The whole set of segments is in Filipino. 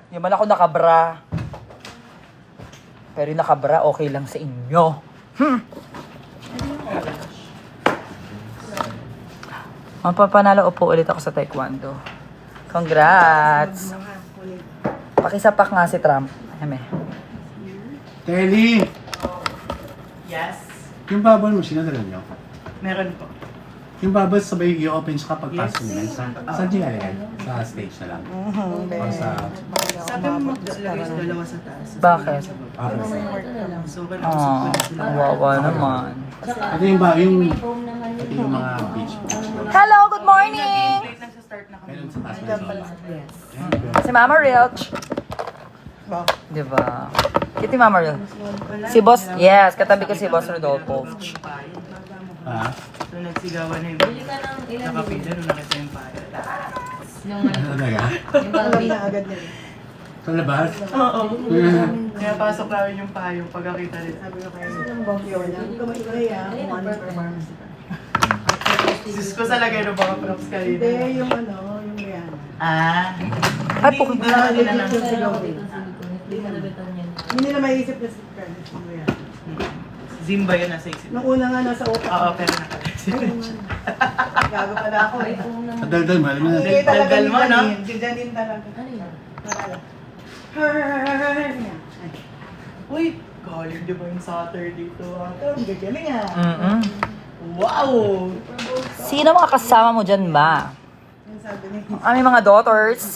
Yung man ako nakabra. Pero yung nakabra, okay lang sa inyo. Mapapanalo upo ulit ako sa taekwondo. Congrats! Pakisapak nga si Trump. Eme. Telly! Yes, Yung bubble mo, sinadala nyo? meron po. Yung bubble sabay i-open sa kapag pasok nila. Saan nyo yan? Sa stage na lang? O sa... Sabi mo maglalagay sa dalawa sa taas. Bakit? So, Ah, kawawa naman. Ito yung ito yung mga beach. Hello, good morning! Nagsa-start na kami. Meron sa taas na Yes. Si Mama Rilch. Di ba? Ito yung Mama Rilch. Si Boss, yes, katabi ko si Boss Rodolfo. Ha? So, nagsigawan na yung nakapila nung nakita yung payo. Yung ano, Talaga? yung bagay. Sa labas? Oo. Kaya pasok namin yung payo pagkakita nila. Sabi ko kayo. Sis ko sa lagay ng mga props kanina. Hindi, yung ano, yung yan. Ah. Ay, po. Hindi na nila ng Hindi mo nabitan yan. Hindi na maiisip na si Karen. Yung yan. Zimba yun nasa isip. Nung una nga nasa utak. Oo, pero nakalasin. Gago pala ako eh. Sa daldal mo, alam mo na. Hindi talaga Daldal ni mo, no? Janine. Si Janine talaga. Ano yun? Yan. Uy, galing di ba yung Saturday to? Ang gagaling ah. Mm-mm. Wow! Sino mga kasama mo dyan ba? Yung sabi ni Ang aming mga daughters.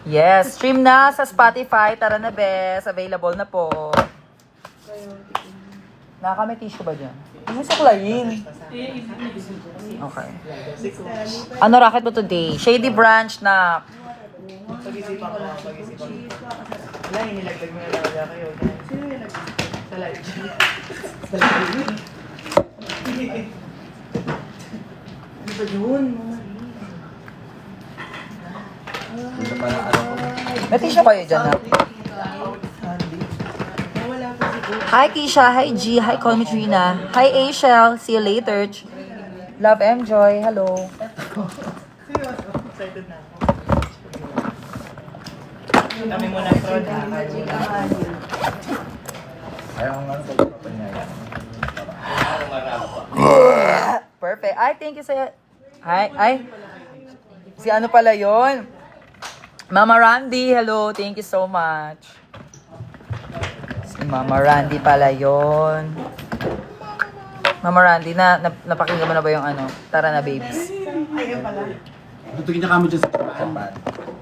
Yes, stream na sa Spotify. Tara na, bes. Available na po. Nakaka may tissue ba dyan? Ano suklayin? Okay. Ano racket mo today? Shady Branch na... Pag-isipan ko lang, pag-isipan ko. Wala, inilagdag mo na lang kayo. Sino yung nag- Sa live. Sa live? Ano ba yun? May tissue kayo dyan, ha? Nawala pa siguro. Hi, Keisha. Hi, G. Hi, call me Trina. Hi, Ashel. See you later. Love, enjoy. Hello. Seryoso. Excited na ako. Kami muna prod ha. Perfect. Ay, thank you sa... Ay. Si ano pala yon? Mama Randy, hello. Thank you so much. Si Mama Randy pala yon. Mama Randy, napakinggan mo na ba yung ano? Tara na, babes. Ayun pala. Tutugin niya kamo dyan sa Japan.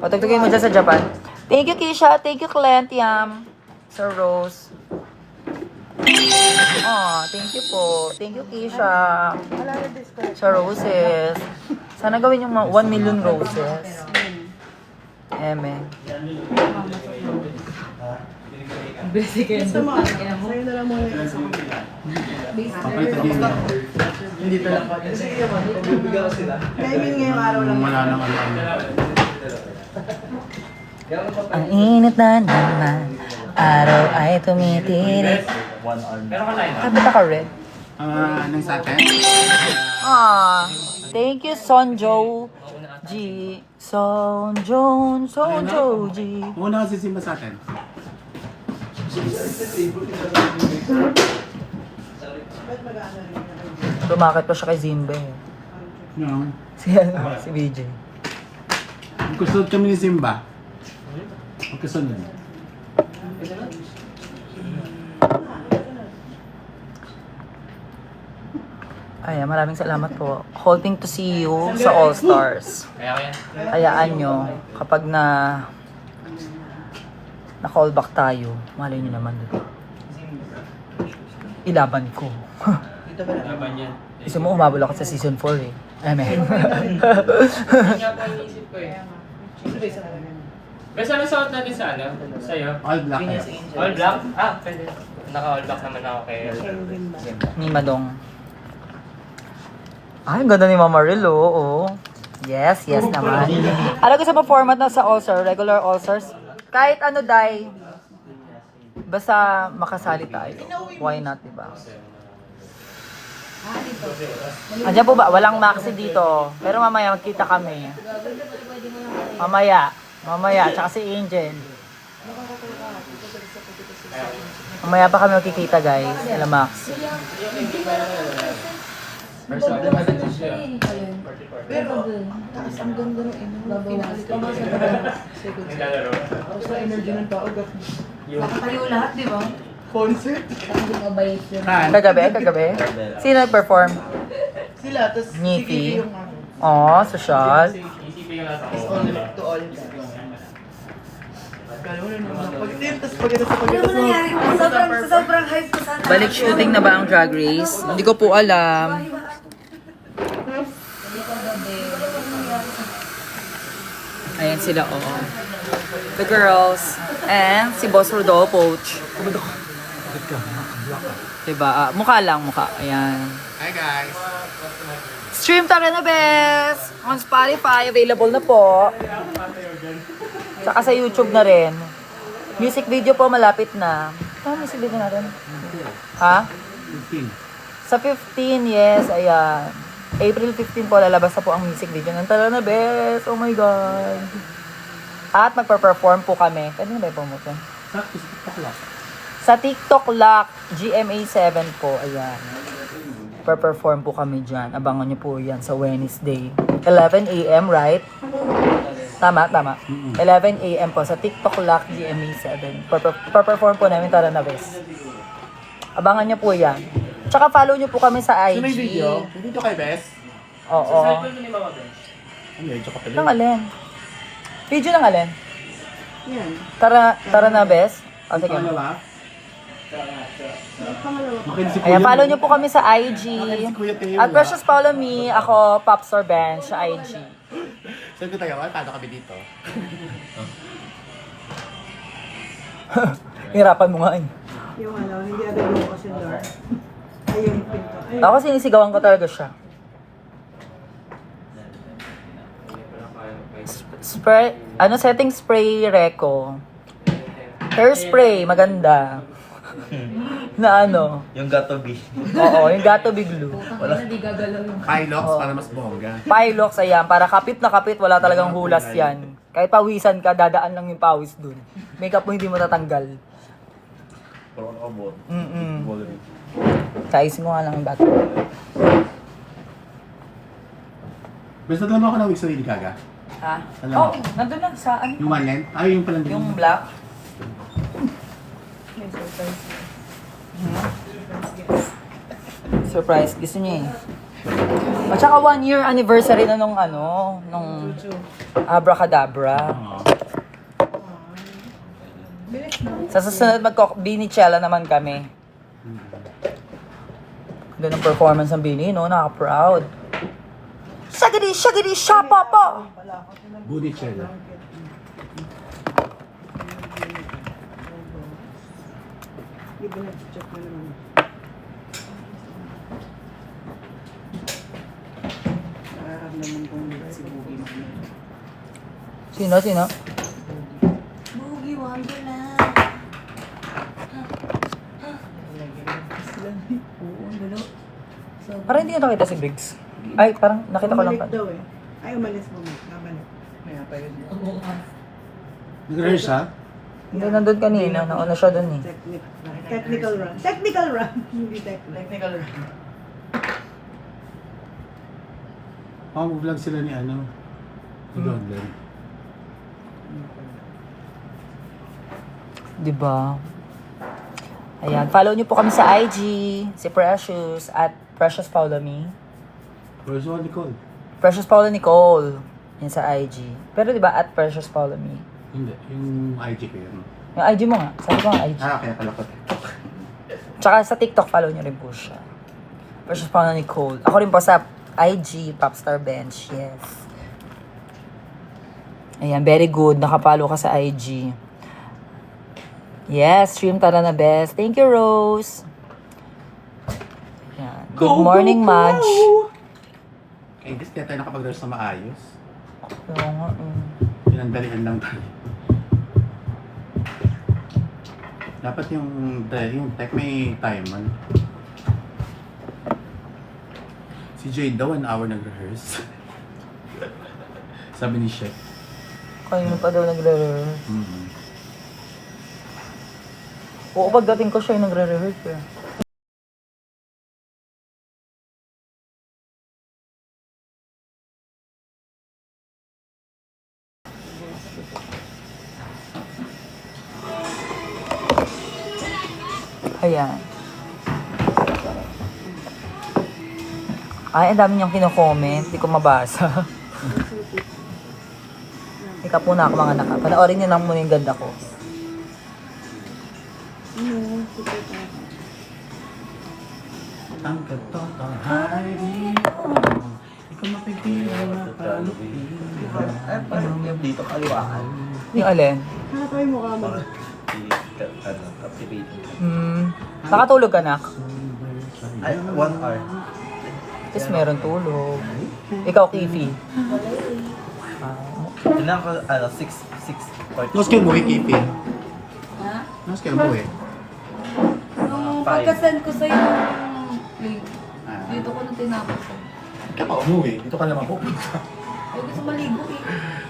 Patugtugin mo dyan sa Japan. Thank you, Keisha. Thank you, Clint, Yam. Sir Rose. Oh, thank you po. Thank you, Keisha. Wala na disconnect. Sa roses. Sana gawin yung 1 million roses. Eme. Gusto mo ano? Sa'yo na lang muna yung isa ko. Papalitan din niya. Hindi talaga. Sige naman, pagbibigyan ko sila. I mean, ngayong araw lang. Kung wala nang ano. Ang init na naman. Araw ay tumitirik. Kapit ka red. Nang sa atin? Thank you, Sonjo G. Sonjo G. Una kasi simba sa atin. Lumakit pa siya kay Zimbe. No. Si ano, si BJ. Magkasunod kami ni Simba. Magkasunod. Ay, maraming salamat po. Hoping to see you sa All Stars. Hayaan nyo, kapag na-callback tayo, malay nyo naman dito. Ilaban ko. Dito ba na? Gusto mo, umabol ako sa season 4 eh. Amen. Sino ba isa talaga? Basta ano suot natin sa ano? Sa'yo? All black Venus kayo. Angel. All black? Ah, pwede. Naka-all black naman ako kay Ni Madong. Ay, ang ganda ni Mama Ril, oo. Yes, yes naman. Alam ko sa format na sa All-Star, regular All-Stars, kahit ano, Day, basta makasali tayo. Why not, diba? Andiyan po ba? Walang maxi dito. Pero mamaya magkita kami. Mamaya. Mamaya, tsaka si Angel. Mamaya pa kami magkikita guys. Max. Pero, taas ang ganda ng Babawas ka ba sa Nilalaro. Tapos na energy ng tao. Nakatayo lahat, di ba? Concert. Hindi mabayit yun. Kan? Kagabi? Sino nag-perform? Sila, tapos Niti. sige yung ano. Oh, social. Isipin yung nasa It's ako. all to all. Kala mo na naman. Pag-tip, tapos pag-tip sa Ano pag-tip. mo nangyari? Sobrang hype ko sana. Balik shooting na ba ang Drag Race? Hindi ko po alam. Ayan sila, oh. The girls. And si Boss Rodolfo. Diba? Mukha lang, mukha. Ayan. Hi guys! Stream Tara na Bes! On Spotify, available na po. Tsaka sa YouTube na rin. Music video po, malapit na. Ano music video natin? Ha? 15. Sa 15, yes, ayan. April 15 po, lalabas na po ang music video ng Tara na Bes. Oh my God. At magpa-perform po kami. Pwede na ba i-promote yun? Sakto sa TikTok lang. Sa TikTok Lock, GMA7 po, ayan. Per-perform po kami dyan. Abangan nyo po yan sa Wednesday. 11 a.m., right? Tama. 11 a.m. po sa TikTok Lock, GMA7. Per-perform po namin Tara na Bes. Abangan nyo po yan. Tsaka follow nyo po kami sa IG. So may video? May video kay Bes? Oo. Cellphone ko ni Mama Ben. Ang medyo ka pala. Nang alin? Video ng alin? Yan. Tara na Bes? O sige. Pangalawa? Okay, si Ayan, Kuya, follow no? nyo po kami sa IG. Si Kuya Teo, At Precious Follow Me, ako, Popstar Band, sa IG. Saan ko tayo? Ay, paano kami dito? Hirapan mo nga eh. Yung ano, hindi agad mo kasi door. Ay, yung pinto. Ay, Ako sinisigawan ko talaga siya. Spray, setting spray Reco. Hairspray, maganda. Na ano? Yung gatobi. Oo, yung Gato Big Glue. Wala. Hindi gagalaw yung... Pilox para mas bongga. Pilox, ayan, para kapit na kapit, wala talagang hulas yan. Kahit pawisan ka, dadaan lang yung pawis dun. Makeup mo hindi mo tatanggal. Parang abot. Mm-mm. Size mo nga lang yung bato. Basta naman ako ng wig sa Lady Gaga. Ha? Alam Oh, mo. nandun na sa ano? Yung one length? Ay, yung palang Yung black. Surprise. Gusto niya eh. At saka 1 year anniversary na nung Abracadabra. Sa susunod Binichella naman kami. Doon ang performance ng Bini, no? Nakaka-proud. Shaggy, shapapa! Bunichella. Di ba nag-check na naman? Nararamdaman kong si Boogie mamaya. Sino? Boogie Wonderland. Oo, ang gulo. Parang hindi ko nakita si Briggs. Ay, parang nakita ko lang Umalik pa. daw eh. Ay, umalis mo. Nabalik. Maya pa yun. Nag-rehearse ha? Hindi, nandun kanina. Nauna siya dun eh. Technical run. Technical run. Hindi technical. Technical. Vlog sila ni ano? Ni Godler. Diba? Ayan, follow niyo po kami sa IG, si Precious, at Precious Paula Me. Where's one Nicole? Precious Paula Nicole, yun sa IG. Pero diba, at Precious Paula Me. Hindi, yung IG ko yun. Yung IG mo nga, sabi ko nga IG. Kaya pala ko. Tsaka sa TikTok, follow niyo rin po siya. Precious Paula Nicole. Ako rin po sa IG, Popstar Bench, yes. Ayan, very good. Nakapalo ka sa IG. Yes, stream Tara na Best. Thank you, Rose. Ayan. Good morning, Madge. Eh, hindi kaya tayo nakapag-rehearse na maayos. Oo nga, Pinandalian lang tayo. Dapat yung tech may timer. Si Jade daw 1 hour nag-rehearse. Sabi ni Chef. Kanina pa daw nagre-rehearse. Mhm. Oo, pagdating ko siya yung nagre-rehearse eh. Ayan. Ay, ang dami niyang kino-comment. Hindi ko mabasa. Ika po na ako mga naka. Panoorin niyo lang muna yung ganda ko. Ang katotohanan ikaw mapigilan na paluin. Dito kaliwaan. Yung alin? Hanap ko yung mukha mo. Captivating. Nakatulog ka, nak? Ay, 1 hour. Tapos meron tulog. Ikaw, Kifi. Ilan ko, 6:40. Nos kayo buhay, Kipi. Ha? Nos kayo buhay. Nung pagka-send ko sa'yo yung link, Ah. dito ko na tinapos. Kaya pa umuwi, dito ka naman pupunta. Ay, gusto maligo eh.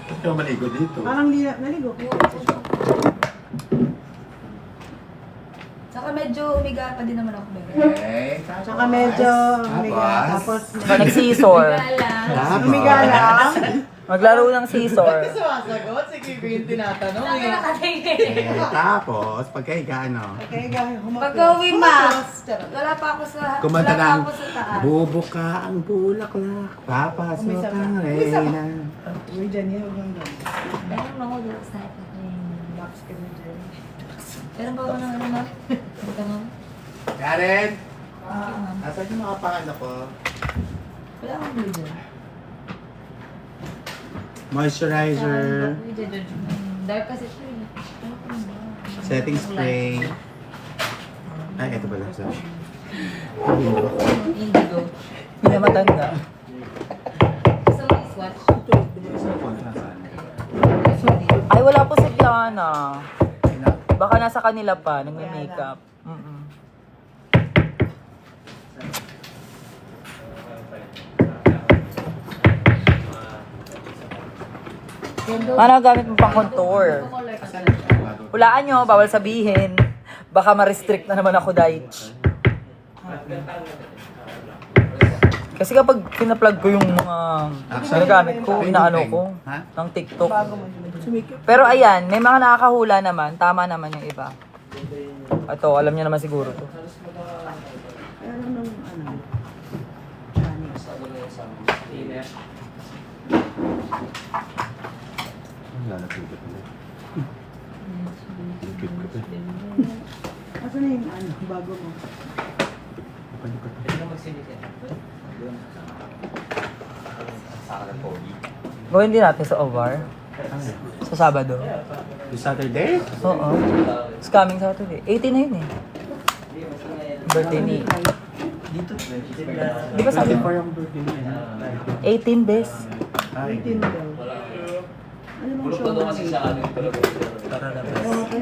Ba't ka maligo dito? Parang di na, naligo. Saka medyo umiga pa din naman ako. Okay. Tsaka medyo umiga. Tapos Saka nag-scissor. Tapos. umiga lang. Maglaro ng scissor. Sumasagot, si Kibi yung tinatanong Saka eh. nakatingin. Tapos, pagkaiga ano? Kaya gaya humapos. Pagka uwi, Max, wala pa ako sa, Kumanta wala pa ng ako sa taas. bubo ka ang bulaklak, papasok ang reyna. Uy, dyan yan. Huwag lang doon. Meron ako doon sa Box ka na dyan. Meron ba ako ng ano, ma'am? Ito, ma'am? Karen! Okay, ma'am. Asan yung mga pangalan ko? Wala akong blue dyan. Moisturizer, Dark kasi ito eh. setting spray. Ay, ito pala. Sorry. Indigo. Hindi na matanda. Gusto mo i-swatch? Ay, wala po si Kiana. Baka nasa kanila pa, nagme-makeup. Ano gamit mo pang contour? Hulaan nyo, bawal sabihin. Baka ma-restrict na naman ako, Daich. Kasi kapag pinaplug ko yung mga ginagamit ko, inaano ko, Ha? ng TikTok. Pero ayan, may mga nakakahula naman, tama naman yung iba. Ito, alam niyo naman siguro to. Pero nung ano, asa na yung ano, bago mo? Gawin din natin sa OVAR. Sa Sabado. This Saturday? Oo. It's coming Saturday. 18 na yun eh. Birthday ni... Di ba sabi mo? For yung birthday niya. 18 bes. 18 daw. Ano bang show mo?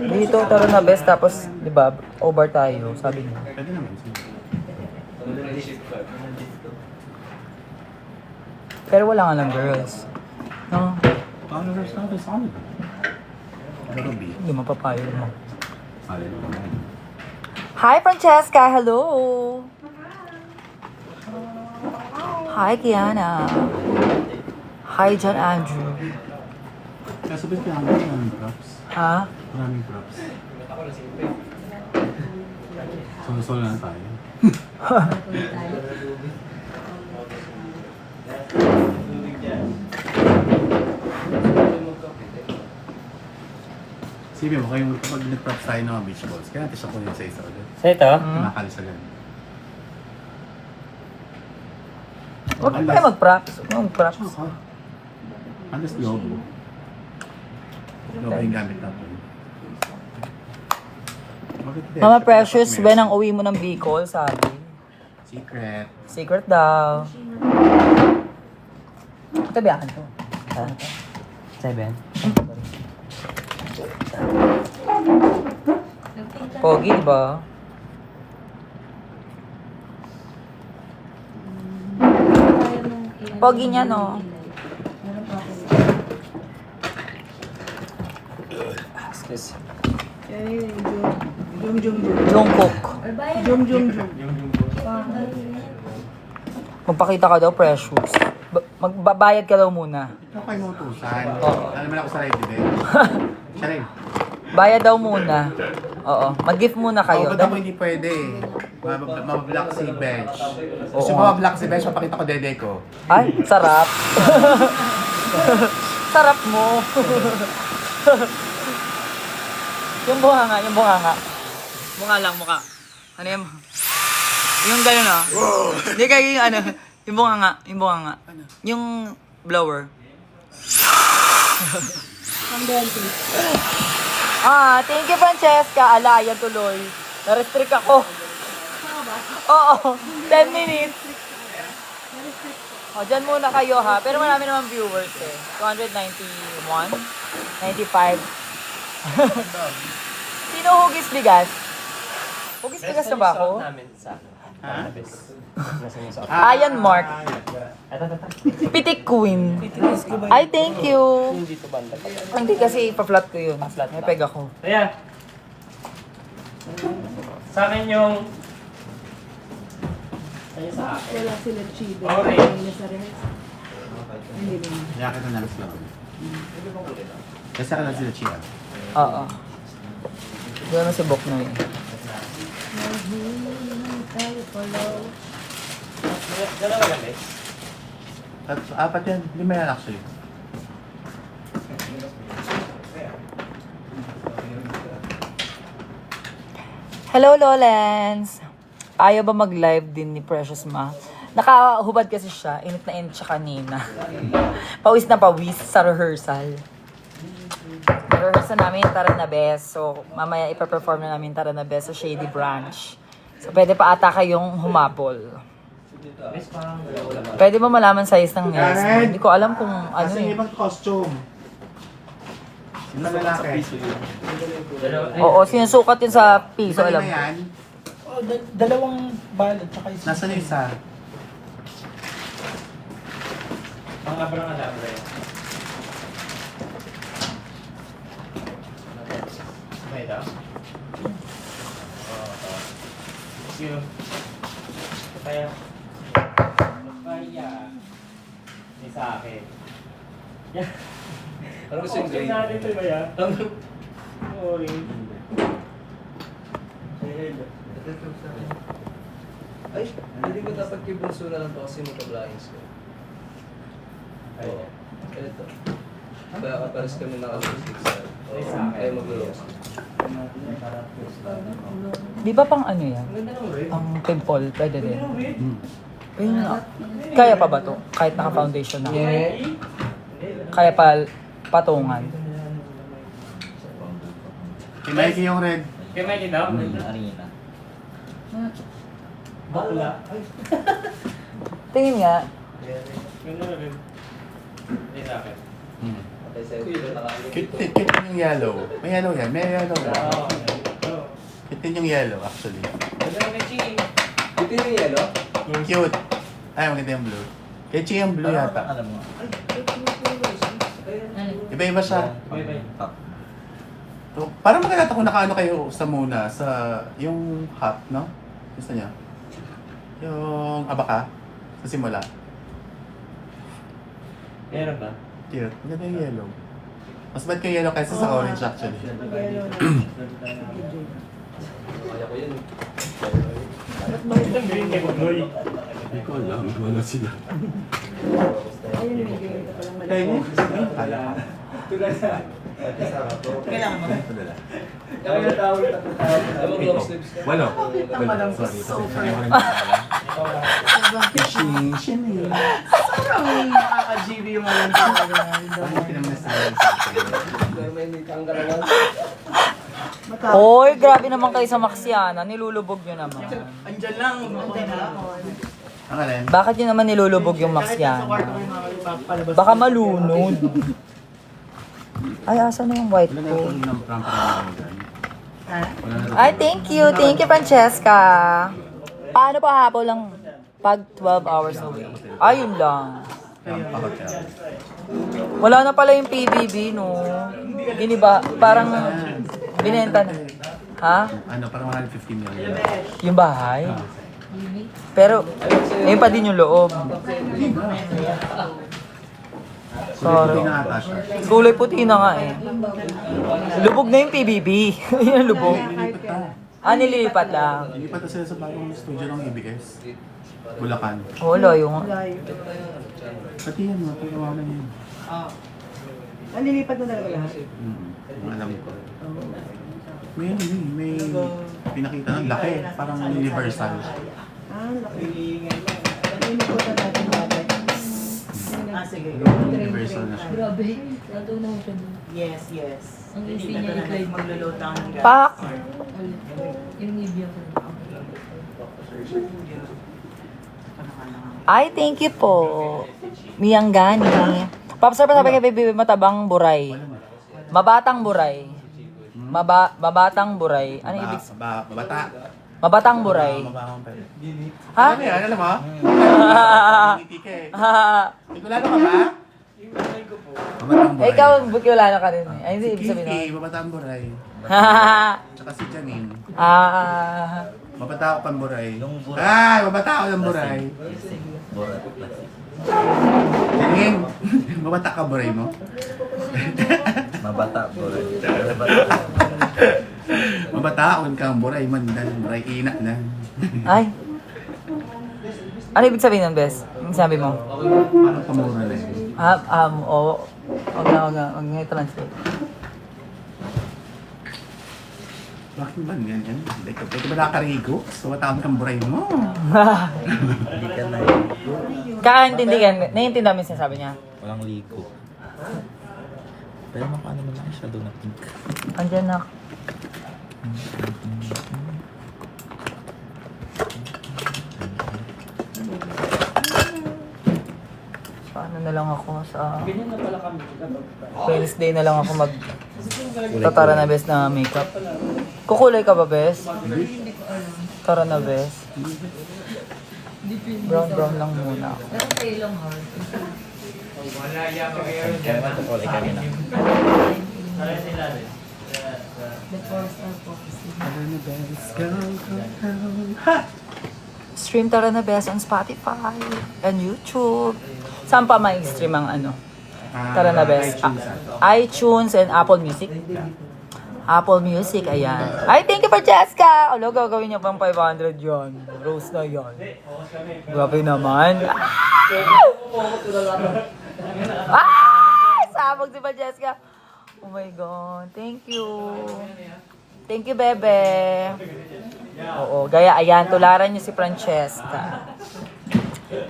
Dito, taro na bes. Tapos, di ba, over tayo. Sabi niya. Pwede naman. Pero wala nga lang girls. No? Paano girls natin sa kanila? Pero B. Hindi mapapayo mo. Alin naman. Hi, Francesca! Hello! Hi, Kiana! Hi, John Andrew! Kaya sabihin ko namin maraming props. Ha? Maraming props. Solo-solo lang tayo. Sige mo, kayong kapag nag-props tayo ng mga beach balls, kaya natin siya kunin sa isa ulit. Sa ito? Nakakalis agad. Huwag ka tayo mag-props. Huwag mo mag-props. Tsaka, alas lobo. Lobo yung gamit natin. Bakit hindi? Mama Siya Precious, dapat Ben, meron. ang uwi mo ng Bicol, sabi. Secret. Secret daw. Ito biyakan to. 7. Pogi, diba? Pogi niya, no? This. Eh, Jum. Jungkook. Jum. Magpakita ka daw, Precious. Magbabayad ka daw muna. Okay mo utusan. Alam mo na ako sa live din. Siya rin. Bayad daw muna. Oo. Mag-gift muna kayo. Ba't ako hindi pwede? Mablock si Bench. Gusto Oo. mo mablock si Bench, mapakita ko dede ko. Ay, sarap. Sarap mo. Yung bunga nga. Mukha lang, mukha. Ano yung... Yung gano'n ah. Hindi kayo yung ano. Yung bunga nga. Yung blower. Thank you, Francesca. Ala, yan tuloy. Na-restrict ako. Oo, 10 minutes. Dyan muna kayo ha. Pero marami naman viewers eh. 291, 95. Sino hugis bigas? Hugis bigas na ba ako? Ayan, Mark. Pitik Queen. Ay, thank you. Hindi kasi pa-flat ko yun. May peg ako. Kaya, sa akin yung... Sa'yo sa akin. Wala sila chido. Orange. Yakit na lang sila. Kasi ka lang sila Chia. Oo. Gano'n si Bok na yun. Dalawa lang eh. Apat yan. 5 yan actually. Hello, Lolens! Ayaw ba mag-live din ni Precious Ma? Nakahubad kasi siya. Init na init siya kanina. Pawis na pawis sa rehearsal. Rehearsal namin Tara na Best. So, mamaya ipaperform na namin Tara na Best sa Shady Branch. So, pwede pa ata kayong humapol. Pwede ba malaman size ng nails mo? Hindi ko alam kung ano Kasi eh. ibang costume. Sino lalaki? Oo, sinusukat yun sa piso, Iba alam na ko. yan. Dalawang balot, tsaka isa. Nasaan yung isa? Ang abrang alabra yun. Okay daw? Thank you. Kaya. May sa akin. Yeah. Ano gusto yung grade? Natin ito ba yan? Orange. Ay, hindi ko dapat yung bunso na lang to kasi magka-blinds ko. Oo. Ito. Kaya kapares kami naka-6 Kaya mag-loss. Di ba pang ano yan? Pang pimple, pwede din. Ayun nga. Kaya pa ba to? Kahit naka-foundation na. Kaya pa patungan. Kay Mikey yung red. Kaya may daw? Arena. Bakla. Tingin nga. Ganda rin. Hindi sa akin. Cute din yung yellow. May yellow yan. May yellow yan. Cute din yung yellow actually. Ganda rin kay Chi. Ito yung yellow? Cute. Ay, maganda yung blue. Kay Chi yung blue yata. Alam mo. Iba-iba siya. Bye-bye. So, parang magkakata kung nakaano kayo sa muna sa yung hat, no? Gusto niya? Yung abaka sa simula. Meron ba? Cute. Maganda yung yellow. Mas bad yung yellow kaysa sa orange actually. Kaya ko yun. Itong green kay Bugoy. Hindi ko alam. Wala sila. Ayun, may green ka palang Kaya malaki. niya? Kailangan mo. Kaya tawag na mag-long sleeves ka. Walo. Walo. Sorry. Sorry ko rin Parang nakaka-GB yung alam ko. Ano pinamasalan Pero may kang karawan. Oy, grabe naman kayo sa Maxiana. Nilulubog nyo naman. Andyan lang. Andyan lang. Ang alin? Bakit nyo naman nilulubog yung Maxiana? Baka malunod. Ay, asa na yung white Wala na ko? ito ng prampa dyan. Ay, thank you. Thank you, Francesca. Paano pa hapon lang pag 12 hours away? Ayun lang. Prampa hotel. Wala na pala yung PBB, no? Iniba, parang Binenta na. Ha? Ano, parang 150 million. Yung bahay? Pero, ngayon pa din yung loob. Sorry. Hindi na ata siya. Kulay puti na nga eh. Lubog na yung PBB. Yung lubog. Nilipat na. Nililipat lang. Nilipat na sila sa bagong studio ng ABS. Bulacan. Wala yung... Pati yan, mapagawa na yun. Nalilipat na talaga lahat. Alam ko. May pinakita ng laki. Parang universal. Laki. Naliliputan natin natin. Sige. Universal na siya. Grabe. Natunaw siya doon. Yes. Ang easy Ito niya na i-climb. maglulutang ng gas. Pak! Yung Nivea ko. Ay, thank you po. Miyanggani. Popstar pa sabi kay baby, matabang buray. Mabatang buray. Mabatang buray. Ano ibig sabihin? Mabata. Mabatang buray. Mabahang pala. Ha? Ano yan? Alam mo? Hindi ka eh. Nicolano ka ba? Mabatang Buray. Ikaw, bukiwala na ka rin eh. Ay, hindi Si ibig sabihin Kiki, nun. Mabatang Buray. Tsaka si Janine. Ah. Mabata ako pang buray. Ay, mabata ako ng buray. Janine, mabata ka buray mo? Mabata po rin. Mabata ako kang buray man. Buray ina na. Ay. Ano ibig sabihin nun, Bes? Yung sabi mo? Parang pamura na yun. Oo. Huwag na i-translate. Bakit ba yan? Ito ba nakakarigo? So, matawag kang buray mo. Hindi ka na Kakaintindihan, naiintindihan mo yung sinasabi niya. walang ligo. Pero makaano naman siya doon na pink. Andiyan na. Paano na lang ako sa... Ganyan na pala kami. Wednesday na lang ako mag... Tatara na bes na makeup. Kukulay ka ba, bes? Tara na, bes. Brown lang muna. Pero kayo lang hard. Kaya matukulay kami na. The force are focusing. Stream Tara na bes on Spotify and YouTube. Saan pa ma-stream ang ano? Tara na bes. iTunes and Apple Music. Apple Music, ayan. Ay, thank you for Jessica! Alo, gagawin niya pang 500 yon. Rose na yon. Grabe naman. Ay! Sabog si pa Jessica. Oh my God. Thank you. Thank you, bebe. Oo, gaya, ayan. Tularan niyo si Francesca.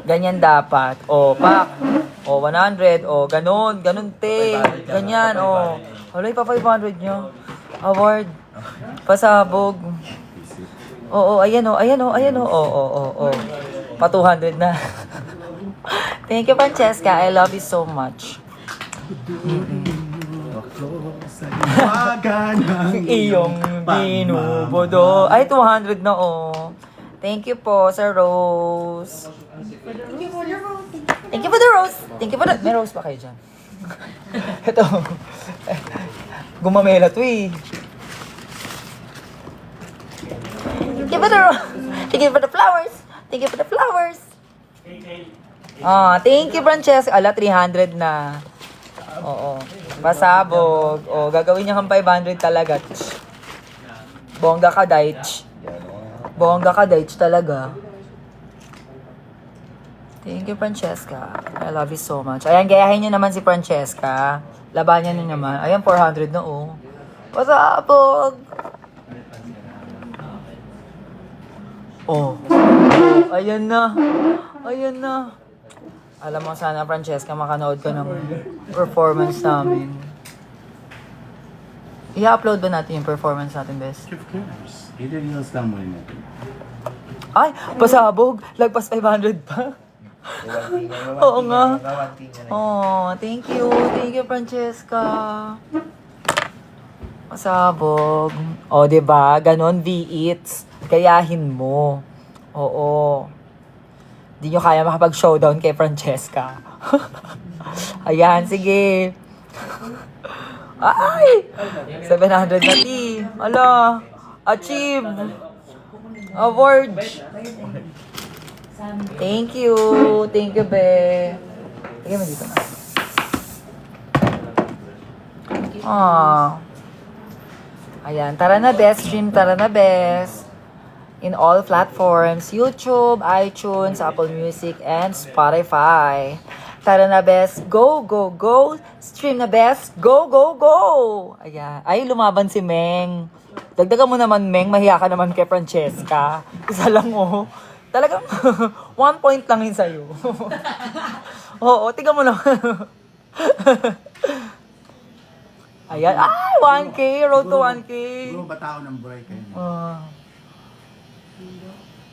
Ganyan dapat. O, pak. O, 100. O, ganun. Ganun, te. Ganyan, o. Wala, pa 500 niyo. Award. Pasabog. Oo, ayan o, ayan o, ayan o. Oo. Pa 200 na. Thank you, Francesca. I love you so much. Iyong binubodo. Ay, 200 na oh. Thank you po, Sir Rose. Thank you for the rose. Thank you for the rose. Thank you for the... May rose pa kayo dyan. Ito. Gumamela to eh. Thank you for the rose. Thank you for the flowers. Thank you for the flowers. Thank you, Francesca. Ala, 300 na. Oo. Pasabog. O, gagawin niya kang 500 talaga. Bongga ka, Daich. Bongga ka, Daich talaga. Thank you, Francesca. I love you so much. Ayan, gayahin niyo naman si Francesca. Labanan niyo naman. Ayan, 400 na, oh. Pasabog! Oh. Ayan na. Ayan na. Alam mo, sana, Francesca, makanood ka ng performance namin. I-upload ba natin yung performance natin, best? Of course. I-reels lang muna natin. Ay, pasabog. Lagpas 500 pa. Oo nga. Oh, thank you. Thank you, Francesca. Pasabog. O, diba? Ganon, V-Eats. Gayahin mo. Oo. Di nyo kaya makapag-showdown kay Francesca. Ayan, sige. Ay! 700 na T. Ala. Achieve. Award. Thank you. Thank you, be. Lagyan mo dito na. Ayan. Tara na, best stream. Tara na, best. In all platforms. YouTube, iTunes, Apple Music, and Spotify. Tara na, best. Go, go, go. Stream na, best. Go, go, go. Ayan. Ay, lumaban si Meng. Dagdagan mo naman, Meng. Mahiya ka naman kay Francesca. Isa lang, oh. Talagang 1 point lang yun sa'yo. Oo, tingnan mo lang. Ayan. Ay, 1K. Road to 1K. Siguro ba tao ng break kayo?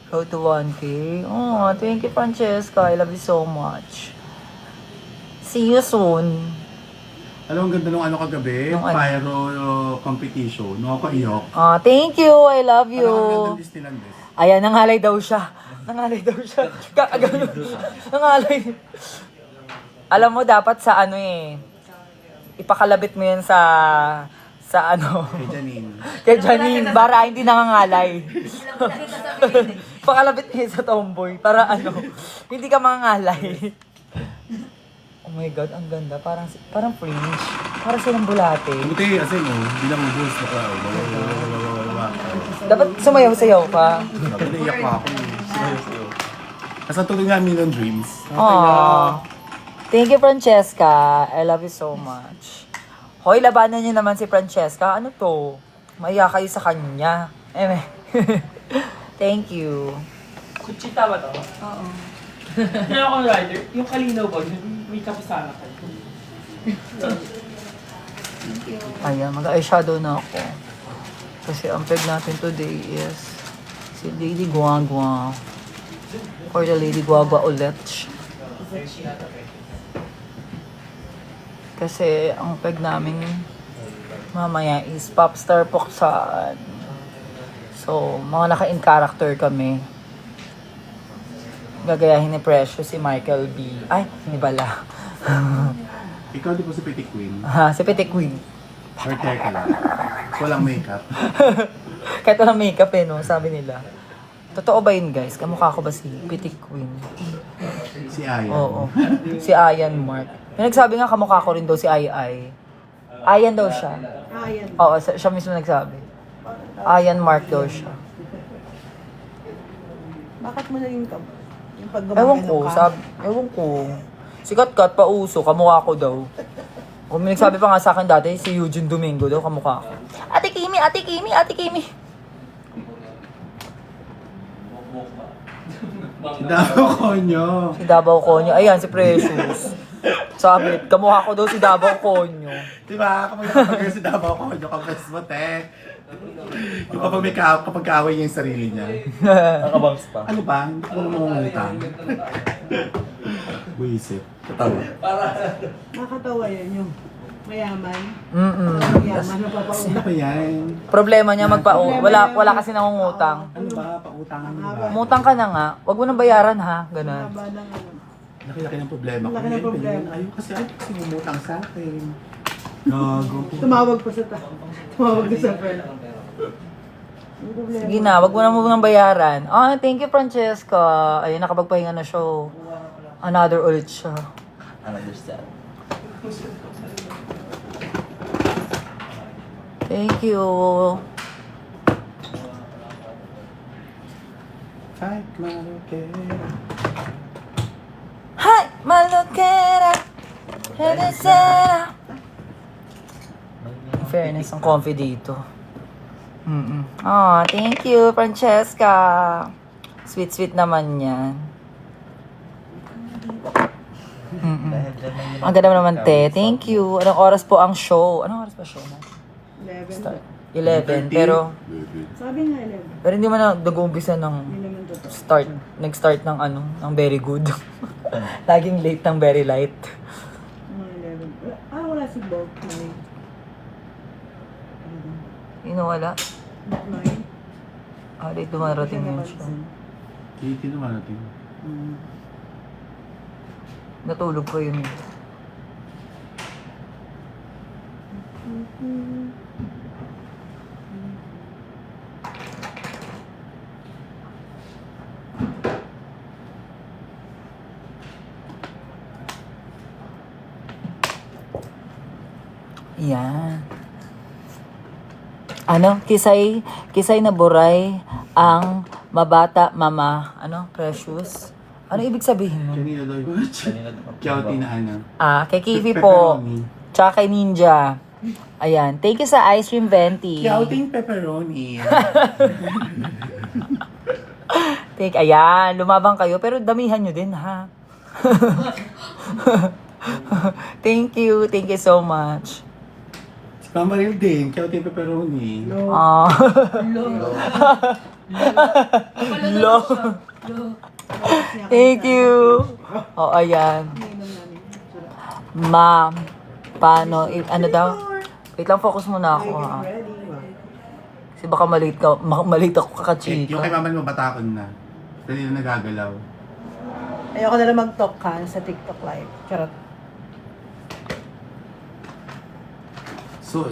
Road to 1K. Oh, thank you, Francesca. I love you so much. See you soon. Alam mo, ang ganda nung ano kagabi, Nung ano? pyro competition. No, ako iyok. Thank you. I love you. Parang ang ganda Disneyland eh. Ayan, nangalay daw siya. Nangalay daw siya. Nangalay. Alam mo, dapat sa ano eh. Ipakalabit mo yan sa ano. Kay Janine. Kay Janine, para hindi nangangalay. Pakalabit niya sa tomboy, para ano, hindi ka mangangalay. Oh my God, ang ganda. Parang fringe. Parang silang bulate. Buti, as in, oh, hindi lang ubus. Dapat sumayaw-sayaw ka. Sabi na iyak pa ako. Nasa tulog nga Million Dreams. Aww. Thank you, Francesca. I love you so much. Hoy, labanan niyo naman si Francesca. Ano to? Maiya kayo sa kanya. Thank you. Kuchita ba to? Oo. Kaya ako rider, yung kalinaw ba, may kapusana ka. Ayan, mag-eyeshadow na ako. Kasi ang peg natin today is si Lady Guagua. For the Lady Guagua ulit. Kasi ang peg namin mamaya is Popstar Poksan. So, mga naka-in character kami. Gagayahin ni Precious si Michael B. Ay, hindi bala. Ikaw di po si Pretty Queen. Si Petit Queen. Or teka lang. So, walang makeup. Kahit walang makeup eh, no? Sabi nila. Totoo ba yun, guys? Kamukha ko ba si Petit Queen? Si Ayan. Oo. Si Ayan Mark. Yung nagsabi nga kamukha ko rin daw si Ay. Ayan daw siya. Ayan. Oo, siya mismo nagsabi. Ayan Mark daw siya. Bakit mo na yung pag Ewan gumagano ko, ka? ewan ko. Si Kat pauso, kamukha ko daw. O may nagsabi pa nga sa akin dati, si Eugene Domingo daw, kamukha ko. Ate Kimi, Ate Kimi, Ate Kimi. Si Davao Conyo. Si Davao Conyo. Ayan, si Precious. Sabi, kamukha ko daw si Davao Conyo. Diba? Kapag si Davao Conyo, kapag mo, te. Yung kapag kaaway niya yung sarili niya. Nakabangs pa. Ano ba? Hindi ko naman mangungutang. Buisip. Katawa. Nakakatawa yan yung mayaman. Mayaman na Sino papauna. ba yan? Problema niya wala kasi nangungutang. Ano ba? Pautangan mo ba? Umutang ka na nga, wag mo nang bayaran ha, ganun. Haba ng ano. Laki-laki ng problema ko. Laki ng problema. Ayaw kasi umutang sa akin. Gago. Tumawag pa sa Tumawag na sa friend. Yung problema. Sige na, wag mo nang bayaran. Thank you Francesca. Ayun, nakapagpahinga na siya. Another ulit siya. Understand. Thank you. Fight Malukera. Hi, malukera. Hedesera. Fairness, ang comfy dito. Thank you, Francesca. Sweet naman yan. Ang ganda naman, te. Thank you. Anong oras po ang show? Anong oras pa show na? 11. Pero Sabi nga 11. hindi man na nag-uumpisa ng Hindi naman totoo. nag-start ng ng very good. Laging late ng very light. Mga 11. Wala si Bob. Wala. 9. Late dumarating yun siya. Hindi naman natin. Natulog ko yun. Yan. Ano? Kisay na buray ang mabata mama. Ano? Precious? Ano ibig sabihin mo? Kanina daw yung Kiyauti na ano. Kay Kiwi po. Pepperoni. Tsaka kay Ninja. Ayan. Thank you sa ice cream venti. Kiyauting pepperoni. Ayan. Lumabang kayo. Pero damihan nyo din, ha? Thank you. Thank you so much. Si Pamaril din, kiyauting pepperoni. Ah. Lo. Thank you. Oh, ayan. Ma'am, paano, ano daw? Wait lang, focus muna ako, ha? Kasi baka malate ako Yung kakachika. kay Mama mo, batakon na. Dali na nagagalaw. Ayoko na lang mag-talk ka sa TikTok live. Charot.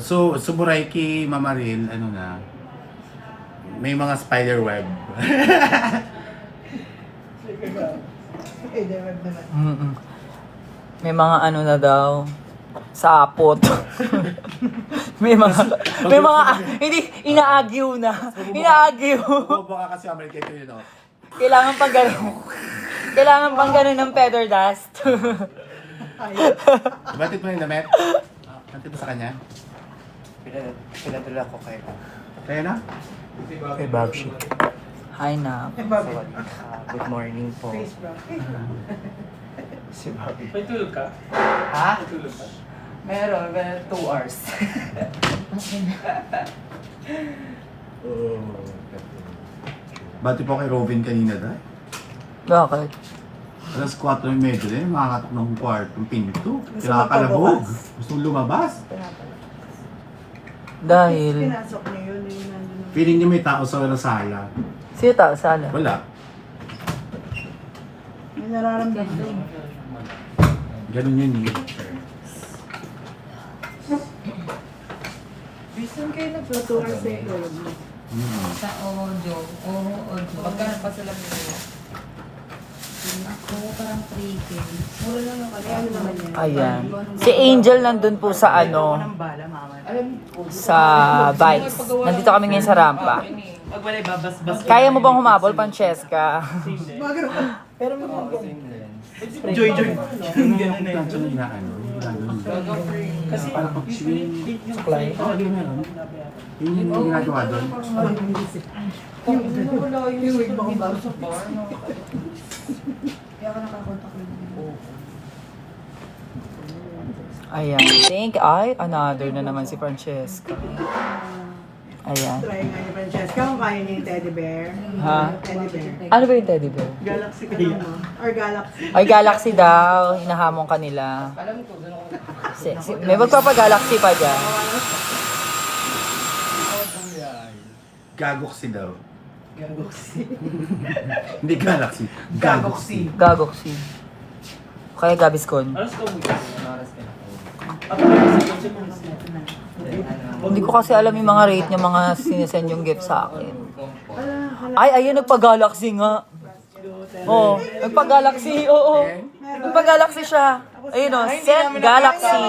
So buray kay Mamaril, ano na, may mga spider web. Eh, di web naman. Mm-mm. May mga ano na daw, sapot. may mga, hindi, inaagyo na. Inaagyo. Bubo ka kasi Mamaril kay Kuya, no? Kailangan pang ganun. Kailangan pang ganun ng feather dust. Batid mo yung damit? Batid mo sa kanya? Pinadala ko kayo. Kaya na? Kay Babshi. Hi na. Good morning po. Face bro. Si Bobby. May tulog ka? Ha? May tulog ka? Meron, 2 hours. Bati po kay Robin kanina dahil. Bakit? Alas 4:30 din, makakatok ng kwartong pinto. Gusto Kinakalabog. magpabukas. Gustong lumabas. Dahil, Pinasok niyo yun. Yung nandun na. Feeling niya may tao sa sala. sino tao sala? Wala. May nararamdaman. Ganun yun eh. Bisan kayo na po 2 hours eh. Sa audio. Audio. Magkano pa sila nila? Ako parang 3K. Mura lang yung kanya. Ano naman yan? Ayan. Si Angel nandun po sa ano, Ng bala, mama. sa Vice. Nandito kami ngayon sa rampa. Pag wala babas-bas. Kaya mo bang humabol, Francesca? Pero may mga ganun. Joy. Ganun na yun. Kasi parang pag Suklay. yun yung ginagawa doon. Yung wig mo kung bago sa Kaya ka nakakontak lang. Ayan. Another na naman si Francesca. Ayan. Try nga ni Francesca kung kaya niya yung teddy bear. Ha? Teddy bear. Ano ba yung teddy bear? Galaxy ka naman. Or Galaxy. Ay, Galaxy daw. Hinahamon kanila. Alam ko, doon ako. May magpapa-Galaxy pa dyan. Gagoxy daw. Galaxy. Hindi Galaxy. Gagoxy. Gagoxy. Kaya Gaviscon. Alas ka muna. Oras ka na. Hindi ko kasi alam yung mga rate niya, mga sinesend yung gift sa akin. Ay, ayun, nagpa-Galaxy nga. Oo, nagpa-Galaxy, oo. Nagpa-Galaxy siya. Ayun o, sent Galaxy.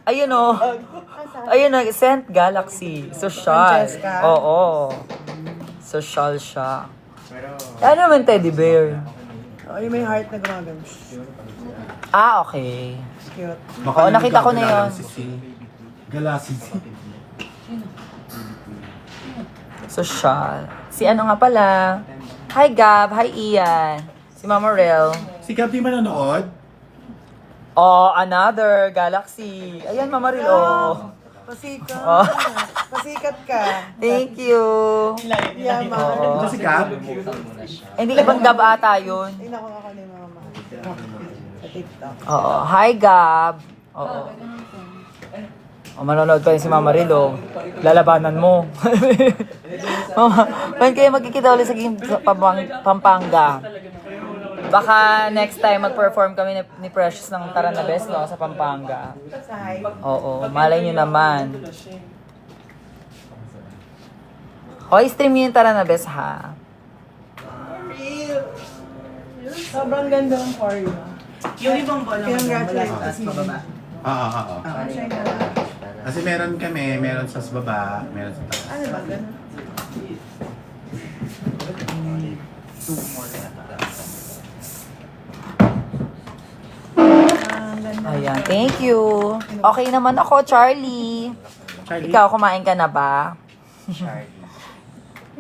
Ayun o. Ayun o, sent Galaxy. Social. Oo. Social siya. Ano naman teddy bear? Oh, yung may heart na gumagano. Ah, okay. Cute. Oo, nakita ko na yun. Galaxy. Social. Si ano nga pala? Hi Gab, hi Ian. Si Mama Rel. Si Gab di manonood? Oh, another Galaxy. Ayan, Mama Rel, oh. Pasikat. Oh. Pasikat ka. Thank you. Yaman. Oo. Ito si Gab? Hindi, ibang Gab ata yun. Ay, naku ako ni mama. Sa TikTok. Oo. Hi Gab. Oo. Oh, manonood pa yun si Mama Ril, oh. Lalabanan mo. Mama, when kayo magkikita ulit sa Pampanga? Baka next time mag-perform kami ni Precious ng Taranabes, no? Sa Pampanga. Oo, malay nyo naman. Hoy, stream nyo yung Taranabes, ha? Sobrang ganda ng choreo. Yung ibang ball naman, wala Congratulations. taas pababa. Oo. Kasi meron sa baba, meron sa taas. Ano ba? Ganun? Two more yata. Ang ganda. Ayan, thank you. Okay naman ako, Charlie. Charlie? Ikaw, kumain ka na ba? Charlie.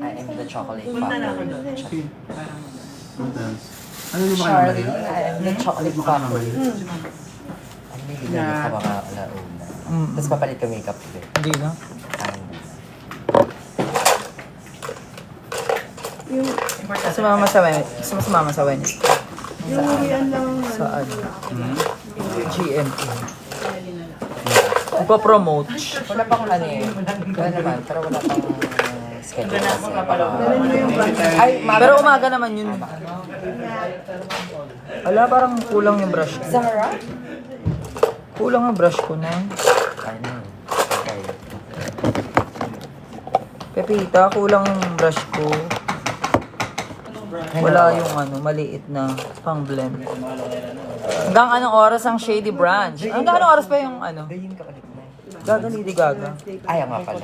I am the chocolate Punta na ako factory. doon. Ano yung mga Charlie, naman? I am the chocolate Mukha factory. naman. Ang bibigyan niya sa mga alauna. Mm. Tapos papalit ka makeup ulit. Hindi na. Yung, Sumama sa Wednesday. Sumama sa Wednesday. yung urian ng Sa ano? Hmm? GMT. Ipa-promote. Wala pang ano eh. Wala naman, pero wala pang schedule kasi. Dalhin mo yung brush. Ay, Pero umaga naman yun. Wala, parang kulang yung brush ko. Zara? Kulang ang brush ko na. Ano? Okay. Pepita, kulang yung brush ko. Wala yung ano, maliit na pang blend. Hanggang anong oras ang Shady Branch? Hanggang anong oras pa yung ano? Gayin ka palit na. Gaga, Lady Gaga. Ay, nga pala.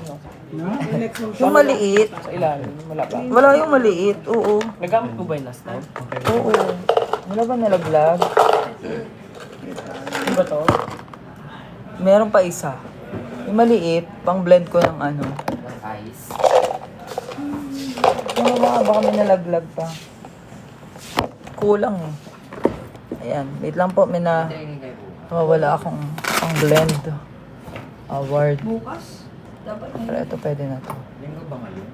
Yung maliit. Sa ilalim, wala ba? Wala yung maliit. Oo. Nagamit mo ba yung last time? Oo. Wala ba nalaglag? Di ba to? Meron pa isa. Yung maliit, pang blend ko ng ano. Ice. Yung mga baka may nalaglag pa. Kulang eh. Ayan, wait lang po, may na... Training kayo bukas. Wala akong pang blend. Award. Bukas? Dapat Pero ito pwede na to. Linggo ba ngayon?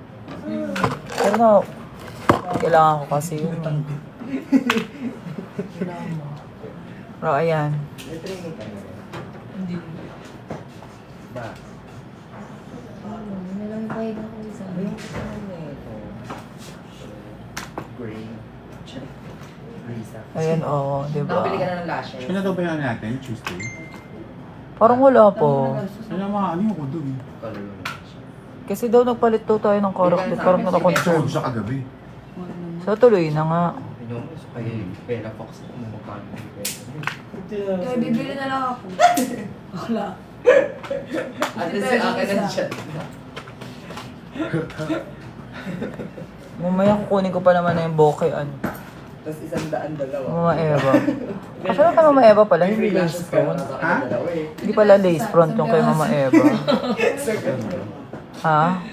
Pero na, kailangan ko kasi yun. Pero ayan. May training kayo. Hindi. Ba? Nalang bayad ako isa. Gray. Risa. Ayan, oo, diba? Nakabili ka na ng lashes. Kailan daw ba yan natin? Tuesday? Parang wala po. Kailan mga ano yung ko doon? Color. Kasi daw nagpalit daw tayo ng character. Parang nakakonfirm. Sold siya kagabi. So tuloy na nga. Yung kay Bella Fox kung magkano yung Bella. Kaya bibili na lang ako. Wala. At least akin na siya. Mamaya kukunin ko pa naman na yung bokeh ano. Tapos 100 dalawa. Mama Eva. Actually kay Mama Eva pala, hindi lace front. Ha? Hindi pala lace front yung kay Mama Eva. Ha?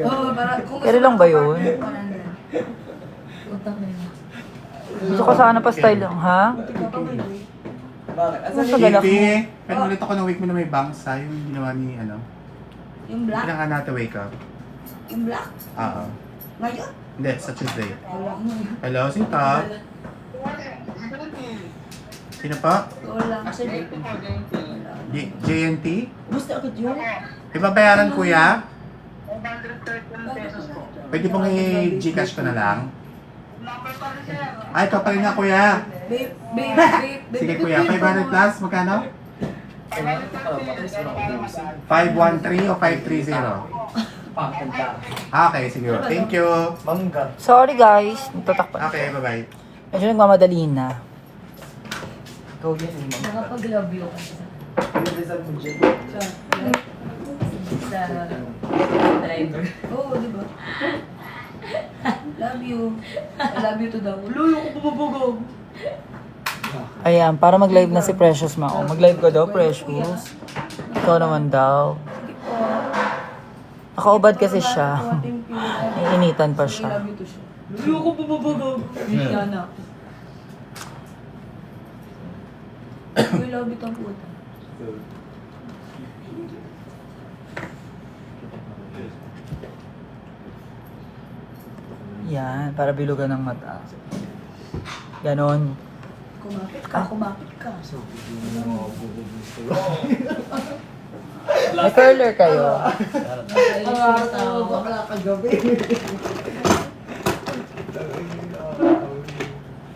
Oo, para kung Kailan lang ba yun? 100. Utak na yun. Gusto ko sana pa style lang, ha? Bakit? Mas maganda ko. Kitty, pwede ulit ako ng week mo na may bangsa, yung ginawa ni ano. Yung black? Kailangan natin wake up. Yung black? Oo. Ngayon? Hindi, sa Tuesday. Wala. Hello, sinta. Sino pa? Wala. JNT? Gusto agad yun? Ibabayaran kuya? Pwede pong i-Gcash ko na lang? Ay, ikaw pa rin nga kuya. Babe, babe, babe, babe. Sige kuya, 500 plus, magkano? 513 o 530? Okay, sige. Thank you. Mangga. Sorry guys, nagtatakpan. Okay, bye-bye. Medyo nagmamadali na. Ikaw yun, mangga. Nakapag-love you kasi sa... Pinag-reserve mo dyan. Sa driver. Oo, di ba? Love you. I love you to daw. Luyo ko bumabugog. Ayan, para mag-live na si Precious Mao. Mag-live ka daw, Precious. Ikaw naman daw. Nakaubad kasi siya. Iinitan pa I siya. love you to siya. Luyo ko bumabugog. Yan na. I love you tong puta. Yan, para bilugan ng mata. Ganon. Kumapit ka, kumapit ka. May curler kayo. Bakla kagabi.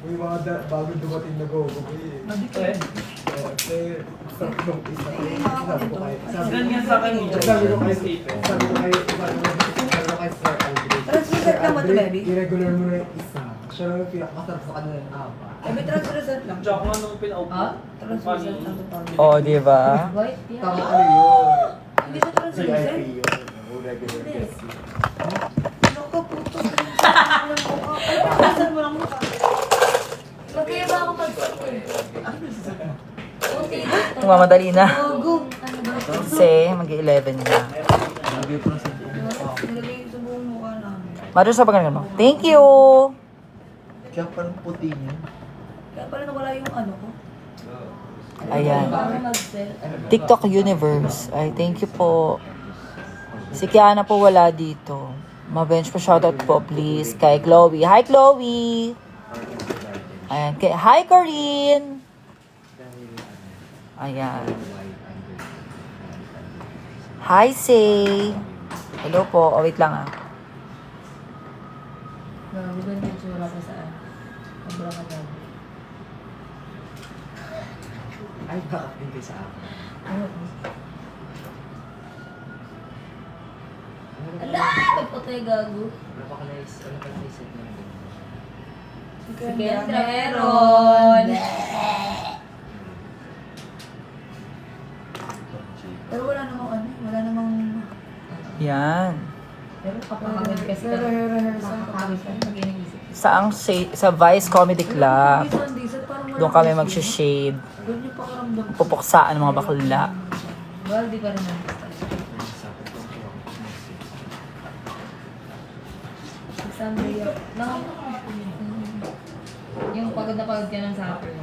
May mga bago dumating na go eh. Eh, Kasi sa nung isa kayo, sabi ko kayo, ganyan sa akin yun. sabi ko kayo, Stephen. sabi ko kayo, Sir Aldrin. Translucent lang ba ito, baby? I-regular mo na yung isa. Siya lang yung pinakasarap sa kanila ng apa. Baby, translucent lang. Tsaka nga nung pinaupo. Ha? Translucent lang ito. Oh, di ba? White yan. Tama kayo yun. Hindi ba translucent? VIP yun. O regular guest. Loko, puto. Ay, mo lang mukha. Magkaya ba ako Mamadali na. Go. Ano ba? Kasi mag-11 na. Nilagay sa buong mukha namin. Mother sa pagkano mo. Thank you! Kaya parang puti niya. Kaya pala nawala yung ano ko. Ayan. Para mag-sell. TikTok Universe. Ay, thank you po. Si Kiana po wala dito. Ma-bench pa shoutout po, please. Kay Chloe. Hi, Chloe! Ayan. Hi, Corinne! Ayan. Hi, Say! Hello po. Oh, wait lang ah. Grabe ba yung tsura ko saan? Sobra ka na. Ay, bakit hindi sa akin? Ala! Magpatay gago. Napaka-nice. Ano ka naisip mo? Si Kendra meron. Pero wala namang ano, wala namang... Yan. Pero kapagod kasi ka. Rehearsal kapagod ka. Sa Vice Comedy Club. Doon kami mag-shade. Doon yung pakiramdam. Pupuksaan ng mga bakla. Well, di pa rin naman. Sandria. Yung pagod na pagod ka ng supper.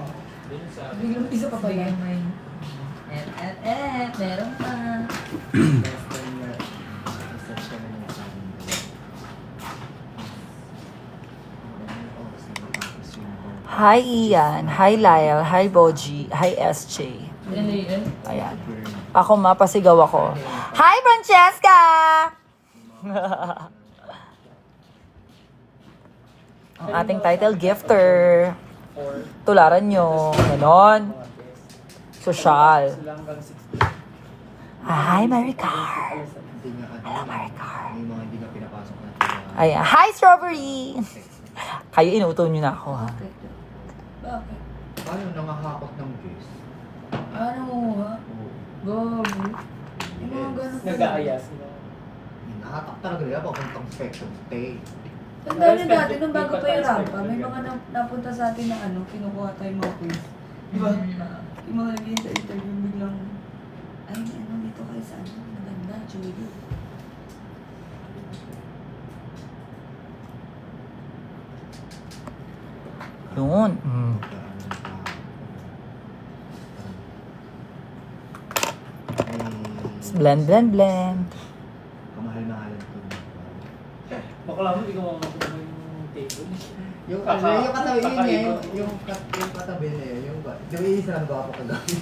Biglang isa pa ba yan? Meron pa. Hi, Ian. Hi, Lyle. Hi, Boji. Hi, SJ. Ano yun? Ayan. Ako, mapasigaw ako. Hi, Francesca! Ang ating title gifter. Tularan nyo. Ganon. Social. Hi, Maricar. Hello, Maricar. Yung mga hindi na pinapasok natin. Ayan. Hi, Strawberry! Kayo, inuto nyo na ako, ha? Bakit? Paano nakakakot ng guest? Ano mo ha? Gago. Yung mga ganun. Nag-aaya sila. Nakatak talaga nila papuntang spectrum stay. Tandaan nyo dati, nung bago pa yung rampa, may mga napunta sa atin na ano, kinukuha tayo mga quiz. Di ba? Yung mga nag-interview biglang, ay, ano, dito kayo sa ano, maganda, Julie. Yun. Blend, blend, blend. Kamahal-mahalan ko. Bakla mo, hindi ko mamakuha yung table. Yung katabi yun niya, yung katabi niya, yung isa lang gwapo ka dati.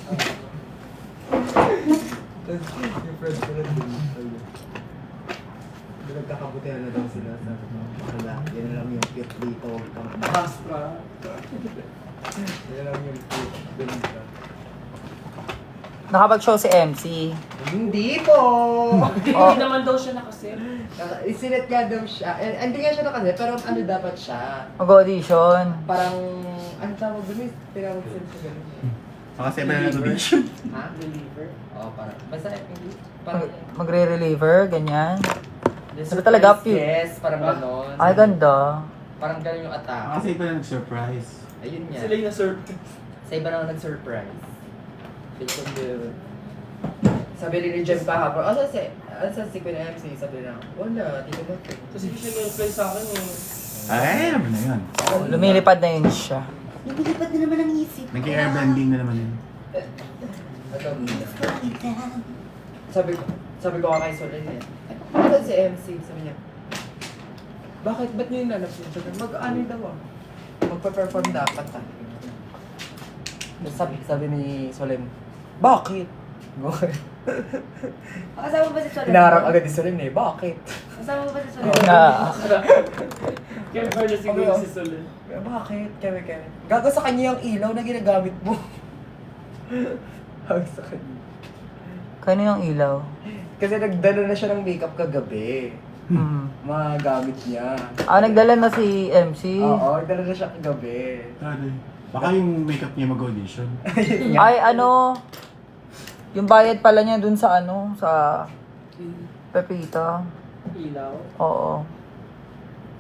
Tapos yung friends ko lang din. Nagkakabutihan na daw sila sa bakla. Yan na lang yung cute dito. Astra. Yan lang yung cute dito. Nakapag-show si MC. Hindi po! Hindi naman daw siya nakaset. Isinet nga daw siya. Hindi nga siya nakaset, pero ano dapat siya? Mag-audition. Parang, ano tawag doon? Tinawag sila sa ganun. Baka 7 na audition. Ha? Deliver. Oo, parang. Basta, hindi. Parang, Magre-reliever, ganyan. Ano talaga, cute? Yes, parang gano'n. Ay, ganda. Parang gano'n yung attack. Kasi iba na nag-surprise. Ayun nga. Sila yung na-surprise. Sa iba na nag-surprise. Bitchin dude. Sabi ni Jem kahapon, asa si Queen MC? Sabi na, wala, di ko natin. Kasi hindi siya nag-reply sa akin eh. Ay, naman na yun. Lumilipad na yun siya. Lumilipad na naman ang isip. Nag-airbending na naman yun. Sabi ko kay Solen eh. Ano si MC? Sabi niya, bakit? Ba't niyo yung lalapsin? Sabi niya, mag-ano daw ah. Magpa-perform dapat ah. Sabi ni Solen, bakit? Kasama mo ba si Solen? Inaharap agad ni Solen eh. Bakit? Kasama mo ba si Solen? Na. Kaya Carla siguro si Solen. Bakit? Keme. Gago sa kanya yung ilaw na ginagamit mo. Hawag sa kanya. Kano yung ilaw? Kasi nagdala na siya ng makeup kagabi. Mga gamit niya. Nagdala na si MC. Oo, nagdala na siya kagabi. Baka yung makeup niya mag-audition. Ay, yung bayad pala niya dun sa sa Pepita. Ilaw. Oo.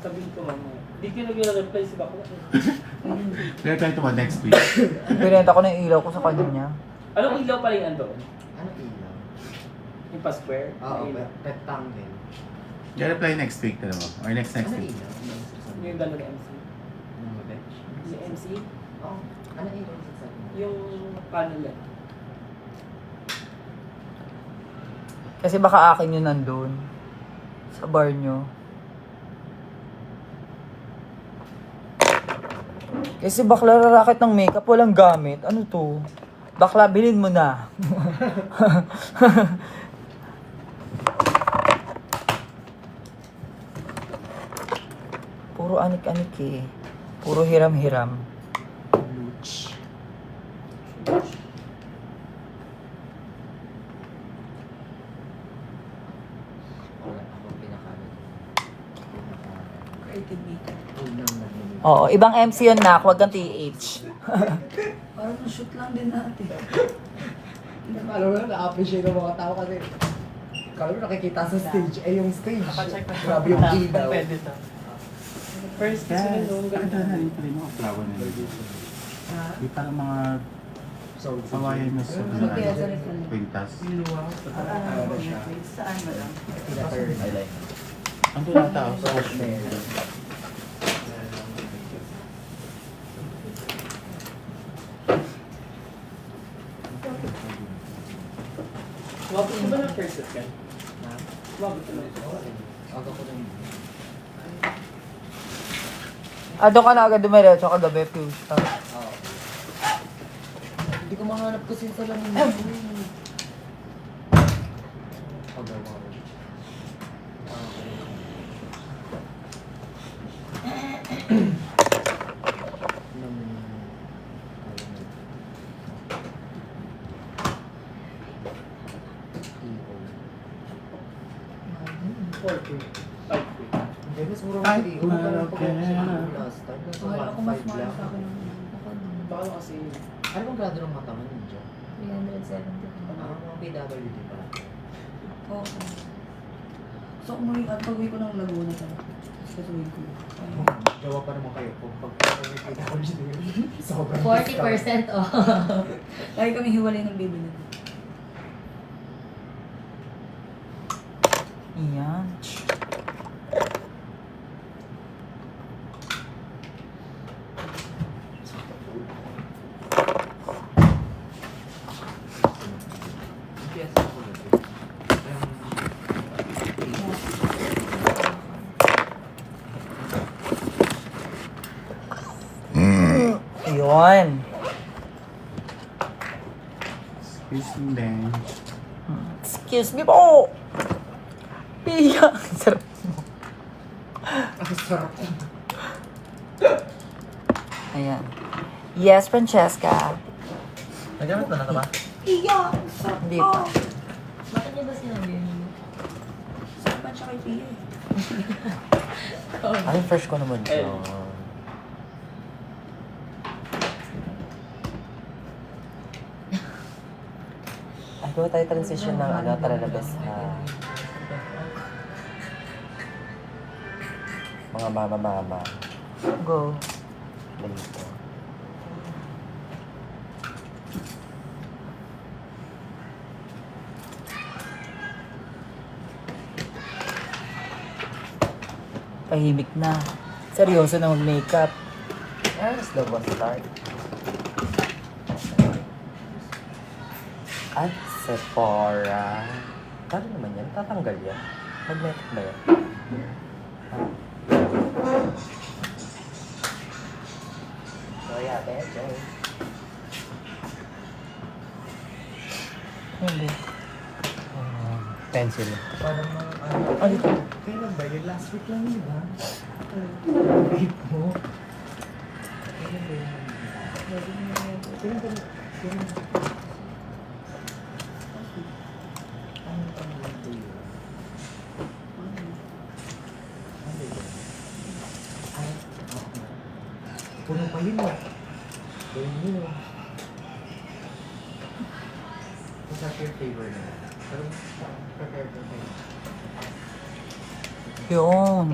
Sabihin ko mamaya. Hindi ko nag-reply si Bakla. Kaya tayo ito next week. Pinenta ko na yung ilaw ko sa kanya. Anong ilaw pala yung andoon? Ano ilaw? Yung pa-square? Oo, Na ilaw. rectangle. I-reply next week talaga. Or next Ano week. ilaw? Yung dalawa MC. Ano ba? Yung MC? Oo. Ano ilaw sa sabi mo? Yung panel lang. Kasi baka akin yun nandun. Sa bar nyo. Kasi bakla rarakit ng makeup, walang gamit. Ano to? Bakla, bilhin mo na. Puro anik-anik eh. Puro hiram-hiram. Luch. Wala akong pinakalit. Creative makeup. Unang naging. Oo, ibang MC yun na, huwag kang TH. Parang na-shoot lang din natin. Alam mo na, na-appreciate ng mga tao kasi kala mo nakikita sa stage. Yung stage. Grabe yung ilaw. Pwede to. First, Yes. kasi nung Ganda na rin pala yung mga flower na yun. Di parang mga kawayan na sa kwintas. Saan mo lang? Ang tunata sa ocean. Wag ko ba ng first set ka? Wag ko na. Aga ko rin. Doon ka na agad dumiretso kagabi, Fuchsia. Oo. Hindi ko mahanap kasi sa lamin. Pagawa ko. Hindi, mas mura Ay, kasi. Una pa lang pag okay. last time. Nasa Mahal ako, mas 1.5 mahal lang. sa akin ng Baka kasi Ano bang grado ng mata mo ninyo? 370. Mga PWD pala. Oo. So, umuwi at pag-uwi ko ng Laguna talaga. Sasuhin ko. Jawa pa naman kayo kung pag-PWD yun. Sobrang 40% off. Lagi kami hiwalay ng baby na. Iyan. Yes, ako na ito. Ayun. Excuse me, bench. Excuse me po! Pia! Sarap mo. Ang sarap. Ayan. Yes, Francesca. Nagamit mo na ito ba? Iya! Sarap! Hindi pa. Bakit niya ba sinabi yun? Sarap pa siya kay Pia eh. Ay, fresh ko naman Eh. siya. Ay, gawa tayo transition ng talalabas sa mga mama-mama. Go. Dito. Tahimik na. Seryoso na mag-makeup. Yes, the was start. At Sephora. Paano naman yan? Tatanggal yan? Magnetic ba yan? So yeah, Benjo. Hindi. pencil. Parang mga ano. Ano ito? Kailan ba yun? Last week lang yun, ba? Wait mo. Kailan ba yun? Kailan ba yun? Ano pa naman ito yun? Ano yun? Ay, oo. Puno pa yun ah. Puno yun ah. What's your favor na? Pero prepare ko kayo. Yun.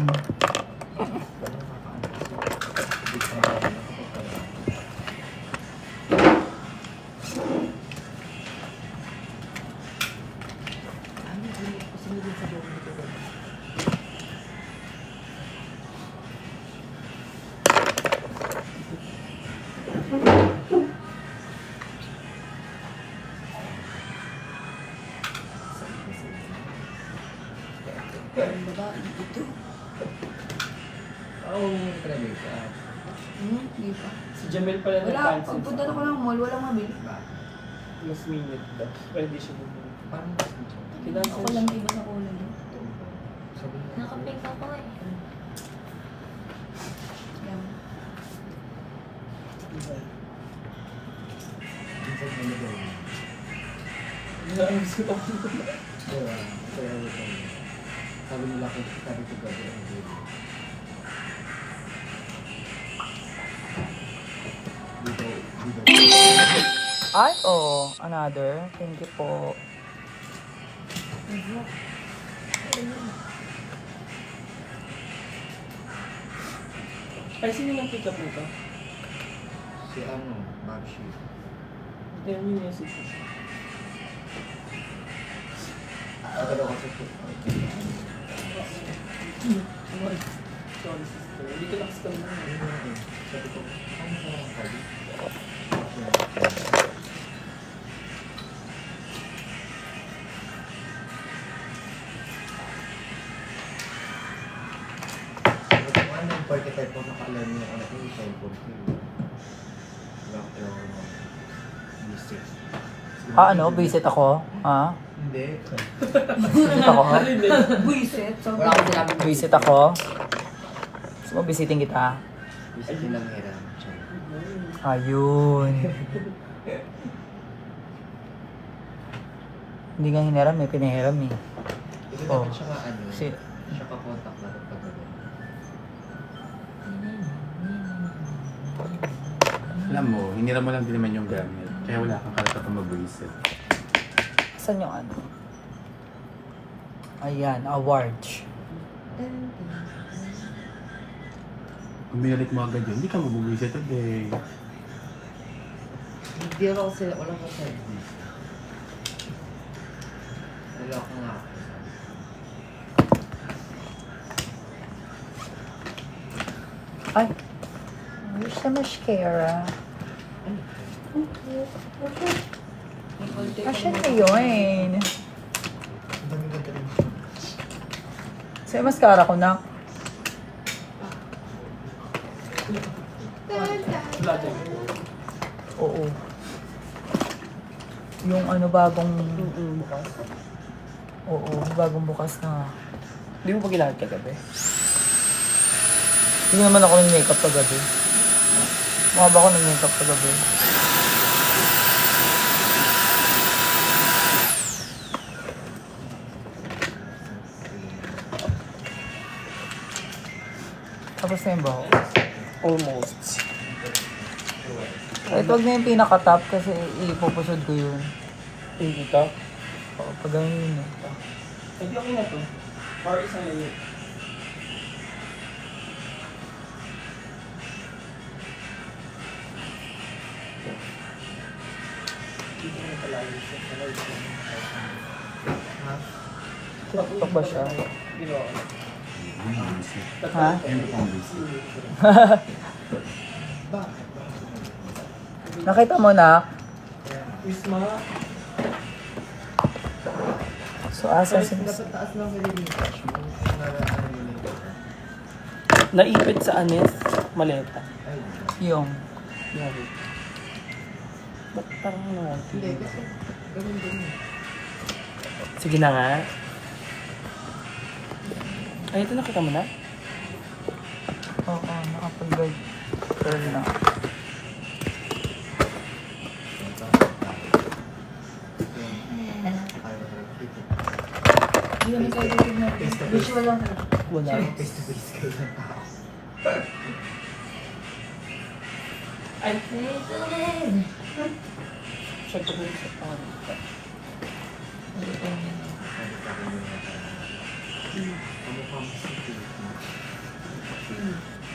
Ang babae ito. Oo, grabe ka. Di pa. Si Jamel pala Wala, nag-cancel pagpunta sa ko ng mall, walang mabili. last minute daw. Pwede siya bumili. Parang Ako lang, di ba sa kulang yun? sabi niya. Nakapink ako eh. Yan. Minsan mo na gawin. Ang gusto ko. Diba? Kaya ako sabi. Sabi nila ko, sabi ko gabi ang baby. Dito. Ay, oh, another. Thank you po. Ay, sino nang pick up nito? Si ano, Babshi. Then yung message ko siya. Ako daw kasi po. Sorry sister. Hindi ko nakastan na. Sabi ko, ano sa mga sabi? Anong party type po naka-alarm niya ako na yung cellphone ko yung lock yung business. Ah, ano? Visit ako? Ha? Hindi. Visit ako? Buisit. Wala akong sinabing Visit ako? Gusto mo bisitin kita? Visit din lang hiram. Ayun. Hindi nga hiniram eh, pinahiram eh. Ito Oh. dapat siya nga ano, Si- siya ka-contact na rin pag Alam mo, hinira mo lang din naman yung gamit. Kaya wala kang karapatang mag-visit. Saan yung ano? Ayan, awards. Kung binalik mo agad yun, hindi ka mag-visit today. Hindi ako kasi, wala ko service. Wala ko nga. Ay, where's the mascara? Asan na yun? Ang dami ganda rin. Sa'yo mascara ko na. Wala din. Oo. Yung ano bagong... Bukas. Oo, bagong bukas na. Hindi mo pa ginahit kagabi? Hindi naman ako ng makeup kagabi. Mukha ba ako ng makeup kagabi? Tapos na yung baho. Almost. Kahit wag na yung pinaka-top kasi ipupusod ko yun. Hindi ka? Oo, pag ganun yun eh. Hindi okay na to. Or isa na yun. Dito na pala yun siya. Ha? Tuktok ba siya? Ginawa ko. Visit. Ha? Ayun pang visit. Bakit? Nakita mo na? Isma. So, asa si... Dapat taas lang kayo yung touch mo. Kung nalala nyo yung data. Naipit sa anis. Maleta. Ay, Yung... Yari. Ba't parang naman? hindi. Kasi, gawin din yun. Sige na nga. Ay, ito nakita mo na? Oo, nakapag-guard. Turn na. Hindi naman tayo dito na. Visual lang tayo. Wala. Face-to-face kayo ng tao. Ay, ito rin. Check ko dun sa pangalan. Kamukha mo si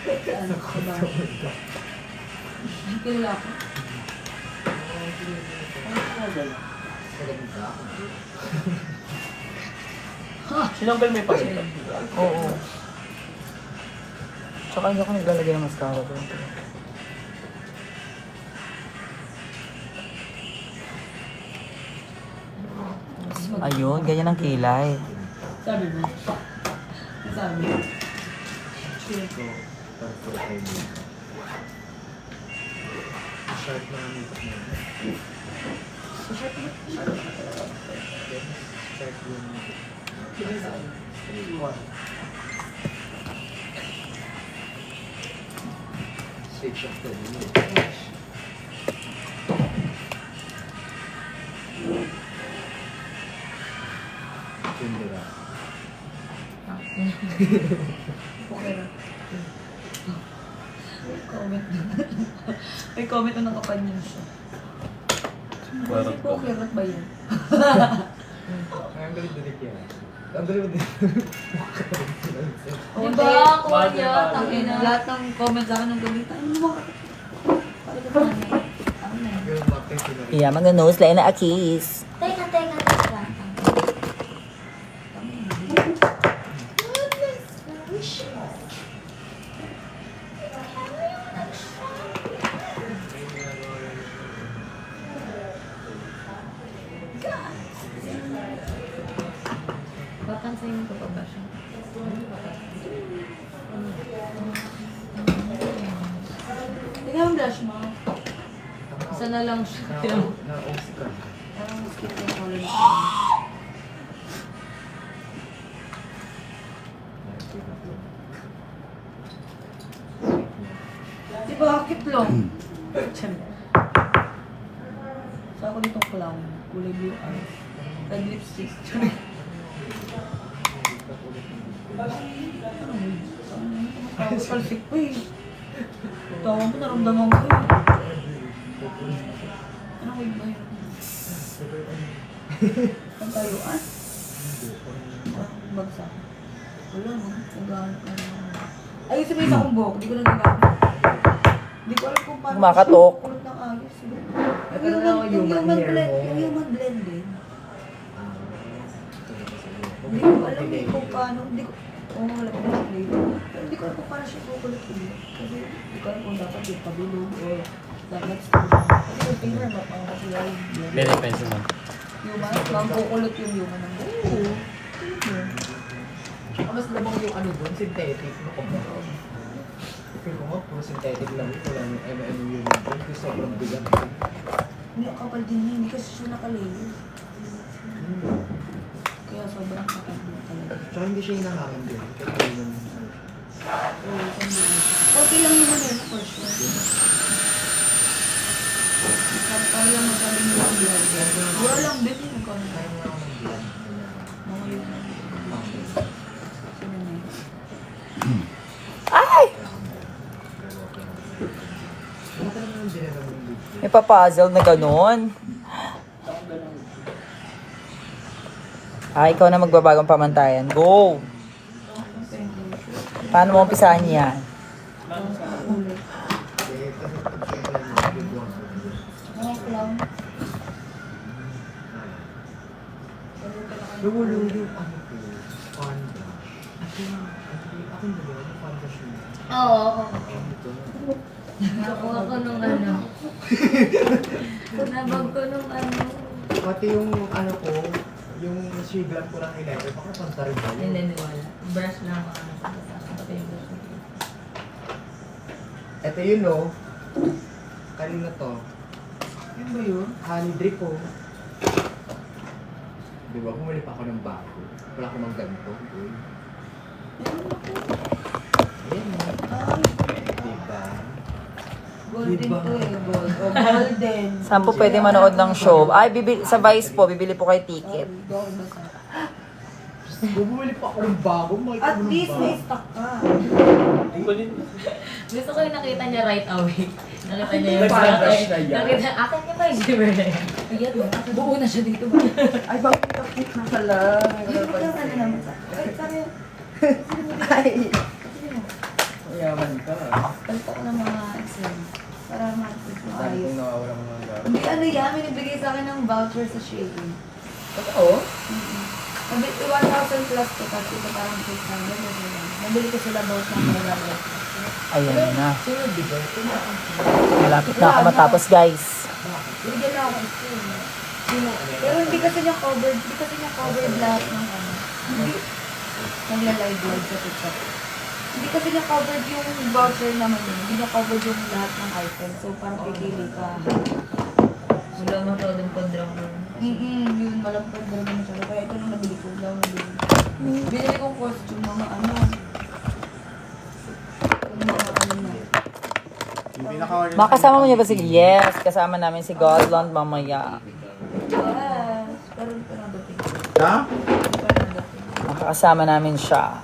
Kate. Ano ka ba? Kilala ko. Sinanggal mo yung pagkita? Oo. Tsaka hindi ako naglalagay ng mascara doon. Ayun, ganyan ang kilay. Sabi mo. Sabi mo. Feel ko, para for time mo. Sharp na ang makeup mo. Sharp yung switch off the Tindera. Okay na. Comment. May comment na nakapanyan siya. Kasi poker ba yan? Ang galit-galit yan. Ang galit-galit. Diba? Kuya, tangina. Lahat ng comment sa akin ng galit. Ano naman ka? Sabi ko pa niya. Ano na yun? Girl, bakit sila? Yeah, mag-nose line na a kiss. Teka. Papansin ko pa ba siya? Tingnan ang blush mo. Isa na lang siya. Na-off ka. Parang skip yung color. Di ba, akit lang. So ako ditong clown. Kulay blue eyes. Red lipstick. Perfect pa eh. Tawa mo, naramdaman ko eh. Anong wig ba yun? Ang tayuan? Parang bagsak. Wala mo, kung gaano ka naman. Ayos sa isa kong buhok, di ko nagagamit. Di ko alam kung paano. Kumakatok. Kulot ng ayos. Nagkaroon ako human hair mo. Yung human blend din. Hindi ko alam eh kung paano. Hindi ko. Oo, wala ko na flavor. Pero hindi ko alam kung paano siya kukulit ulit. Kasi hindi ko alam kung dapat yung pabilog o dapat strong. Kasi yung finger map ang kasi yung blend. Very expensive man. Human, mangkukulot yung human ng buho. Mas labang yung ano doon, synthetic. Naku, feel ko nga, puro synthetic lang. Wala yung yun doon. Kasi sobrang bigat. Hindi ang kapal din yun. Hindi kasi siya nakalayer. Kaya sobrang kapal din talaga. Tsaka hindi siya hinahangin din. Kaya yun yung Oo, hindi. Okay lang naman yun, for sure. Para lang magsabi mo ang blood. Wala lang din yun. kaya mo lang ako ng blood. Mga yun. Sino na yun? Ay! Ano ka naman yung dinala mo yung lead? May papuzzle na ganun. Ikaw na magbabagong pamantayan. Go! Paano mo umpisahan yan? Mga clown. Lumulong yung ano ko, fan brush. Ako yung dalawa, yung fan brush mo. Oo. Ito. Nakuha ko nung ano. Nabag ko nung ano. Pati yung ano ko, yung shiglan ko lang hilever, baka panta rin ba yun? Hindi wala. Brush lang ako. Pati yung brush. Ito yun o. Kanina to. Yan ba yun? Honey drip o. Diba, bumili pa ako ng bago. Wala ko ng ganito. Uy. Yan Golden to eh, gold. O, golden. Saan po pwede manood ng show? Ay, sa Vice po, bibili po kayo ticket. Gold na sa- Bumili pa ako ng bago, may At least may stock ka. Gusto ko yung nakita niya right away. Nakita niya yung Nag-rush na yan. Nakita, akin niya pa yung zipper na yan. Ayan mo, buo na siya dito. Ay, bakit kapit na pala? Hindi ko lang ano naman sa... Ay, sabi. Ay, Mayaman ka. Palit ako ng mga Excel. Para matis Dami maayos. kong nawawala ng mga gamit. Hindi ano yan, may nagbigay sa akin ng voucher sa Shein. Totoo? Sabi, 1,000 plus to kasi ito parang 600. Nabili ko sila both ng mga Ayan na. Sino bigay? Malapit na ako matapos, guys. Binigyan na ako ng Shein. Pero hindi kasi niya covered lahat ng ano. Hindi. Nagla-live sa TikTok. Hindi kasi niya covered yung voucher naman yun. Hindi niya covered yung lahat ng items. So parang pipili ka. Wala mo to din kondrang mo. Yun, malampad na naman siya. Kaya ito nung nabili ko, lang nabili. Binili kong costume, mga ano. Mga ano na. Yung pinaka-order Makasama mo niya ba si... Yes, kasama namin si Godland mamaya. Yes, pero hindi pa nadating. Ha? Hindi pa nadating. Makakasama namin siya.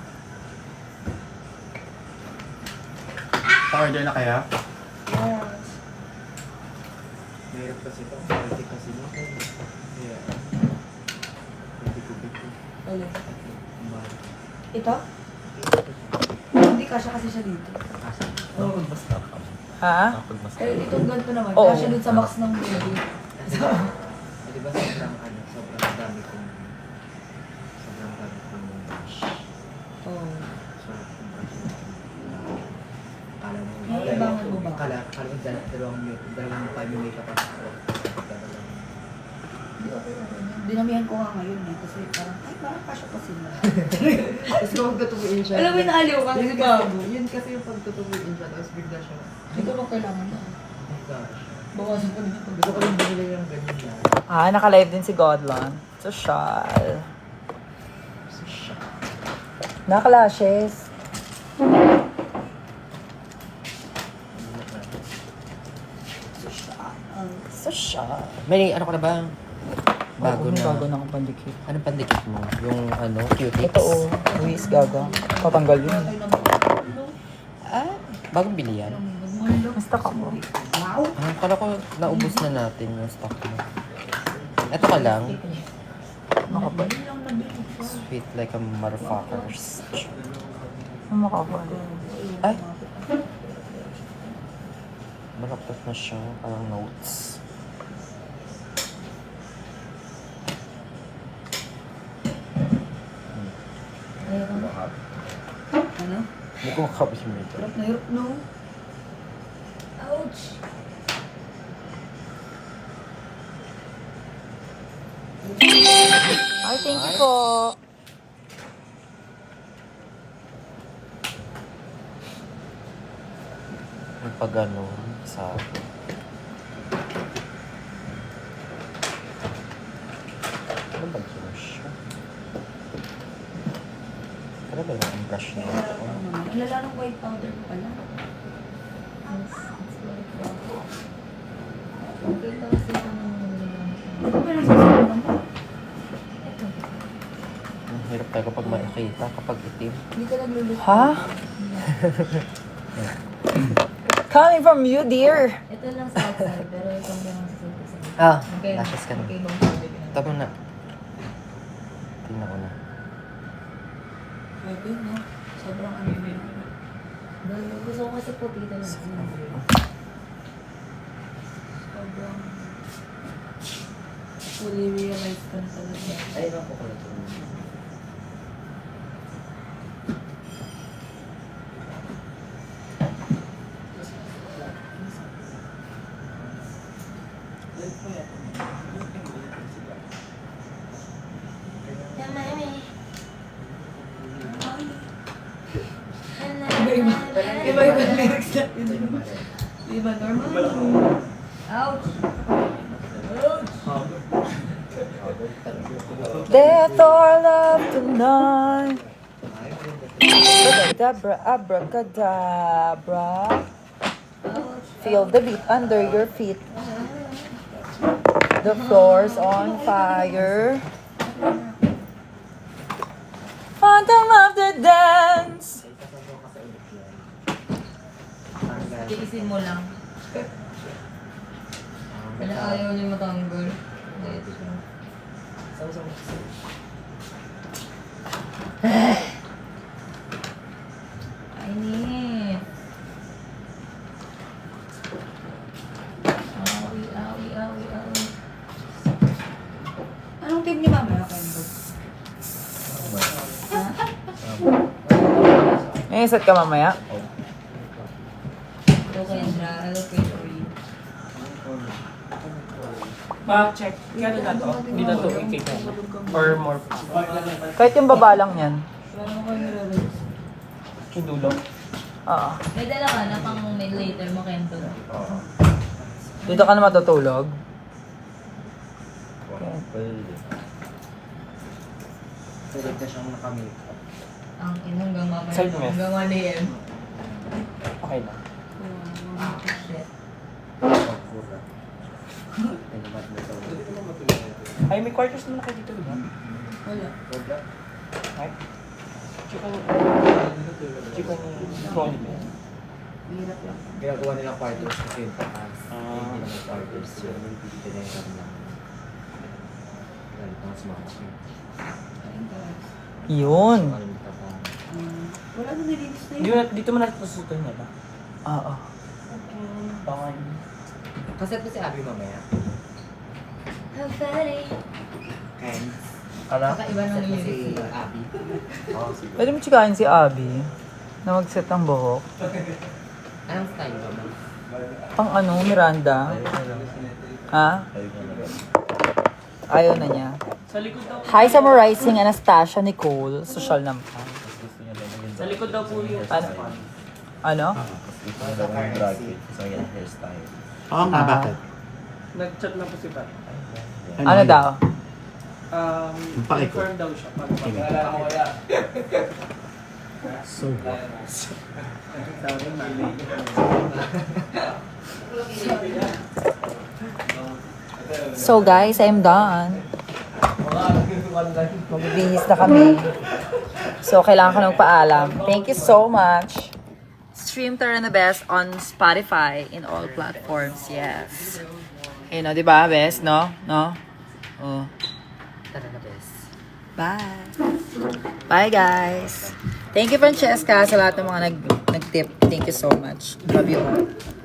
Pa-order na kaya? Yes. Mahirap kasi ito. Quality kasi mo. Yeah. Ulit. Ito? Hindi kasha kasi siya dito. Oo, basta ka. Ha? Eh, itong ganito naman. Oo. Kasha dun sa box ng baby. Di ba sobrang dami kong brush. Oh. So, akala mo, Naiibangan mo ba? Akala mo dalawang 5 minute pa ako. Dinamihan ko nga ngayon eh. Kasi parang, ay, parang kasha pa sila. Tapos kung magtutubuin siya. Alam mo yung naaliw ka, kasi bago. Yun kasi yung pagtutubuin siya, tapos bigla siya. Hindi ko lang kailangan na. Oh my gosh. Bawasan ko din yung Gusto ko rin bumili yung ganyan na. Ah, naka-live din si Godland. Social. Naka-lashes. Social. May ano ka na ba? Bago Oo, may na. Bago na akong pandikit. Anong pandikit mo? Yung ano, cutex? Ito oh, Luis Gaga. Patanggal yun. Ah, bagong bili yan. Basta ka mo. Ah, kala ko naubos na natin yung stock mo. Ito ka lang. Makapal. Sweet like a motherfuckers. Makapal. Ay! Malapot na siya. Parang notes. Ano? Hindi ko makakabos yung makeup. Hirap na hirap, no? Ouch! Ay, thank you po. May pag-ano sa... Ano ba ito siya? Ano ba yung brush na ito? Ang lala ng white powder ko pala. Kita kasi ito ng Ano ba nagsasabi naman? Ang hirap tayo kapag makikita, kapag itim. Hindi ka naglulus. Ha? Coming from you, dear. Ito lang sa outside, pero itong lang sa sa Ah, lashes ka na. Okay, bang sabi ko na. Tama na. Tingnan ko na. Pwede, no? Sobrang ano yun. Gusto ko kasi puti talaga. Sobrang... Fully realize ka na talaga. Ay, iba ko pala ito. Iba-iba lyrics natin. Diba, normal? Ouch! Death or love tonight. Abracadabra, abracadabra. feel the beat under your feet. The floor's on fire. Phantom of the dance. Tiisin mo lang. Wala ayaw niya matanggal. Init. Awi. Anong team ni Mama? Kendo? May set ka mamaya? Ito Kendra. Hello Kendra. Ma-check. Kano na to? Hindi na to i-cake na. Or more. Kahit yung baba lang yan. Wala mo kayo nire-release. Yung dulo. Oo. May dala ka na pang later mo Kendo. Dito ka na matutulog? Pwede ka siyang nakamake. Ang hanggang mamaya. Side mess. Hanggang 1 a.m. Okay na. Shit. Ay, may quarters naman ako dito, di ba? Wala. Ay. Chico ni Ronnie. Mahirap lang. Ginagawa nilang quarters kasi yung taas. Ah. Hindi naman quarters yun. Hindi pinayang lang. Dahil pang smash yun. Yun. Wala na nilinis na Di yun. ba- Dito mo natin pasusutan niya ba? Oo. Okay. Kasi ito si Abby mamaya. How funny. Kind. Ala? Kakaiba ng Set na si lyrics. Abby. Oo, sige. Pwede mo tsikahin si Abby na mag-set ng buhok. Anong style ba, ma'am? Pang ano, Miranda? Ha? Ayaw na niya. Sa likod daw. Hi, summarizing Anastasia Nicole. Social naman. Sa likod daw po yung Ano? Ano? Oo nga, Ah. bakit? Nag-chat na po si Pat. Ano daw? Pakiko. Confirm daw siya. So, Sabi mali. So guys, I'm done. Magbibihis na kami. So, kailangan ko ng paalam. Thank you so much. Stream Tara na Best on Spotify in all platforms. Yes. Ayun, no, di ba, Best? No? No? Oh. Tara na, best. Bye. Bye, guys. Thank you, Francesca, sa lahat ng mga nag-tip. Thank you so much. Love you all.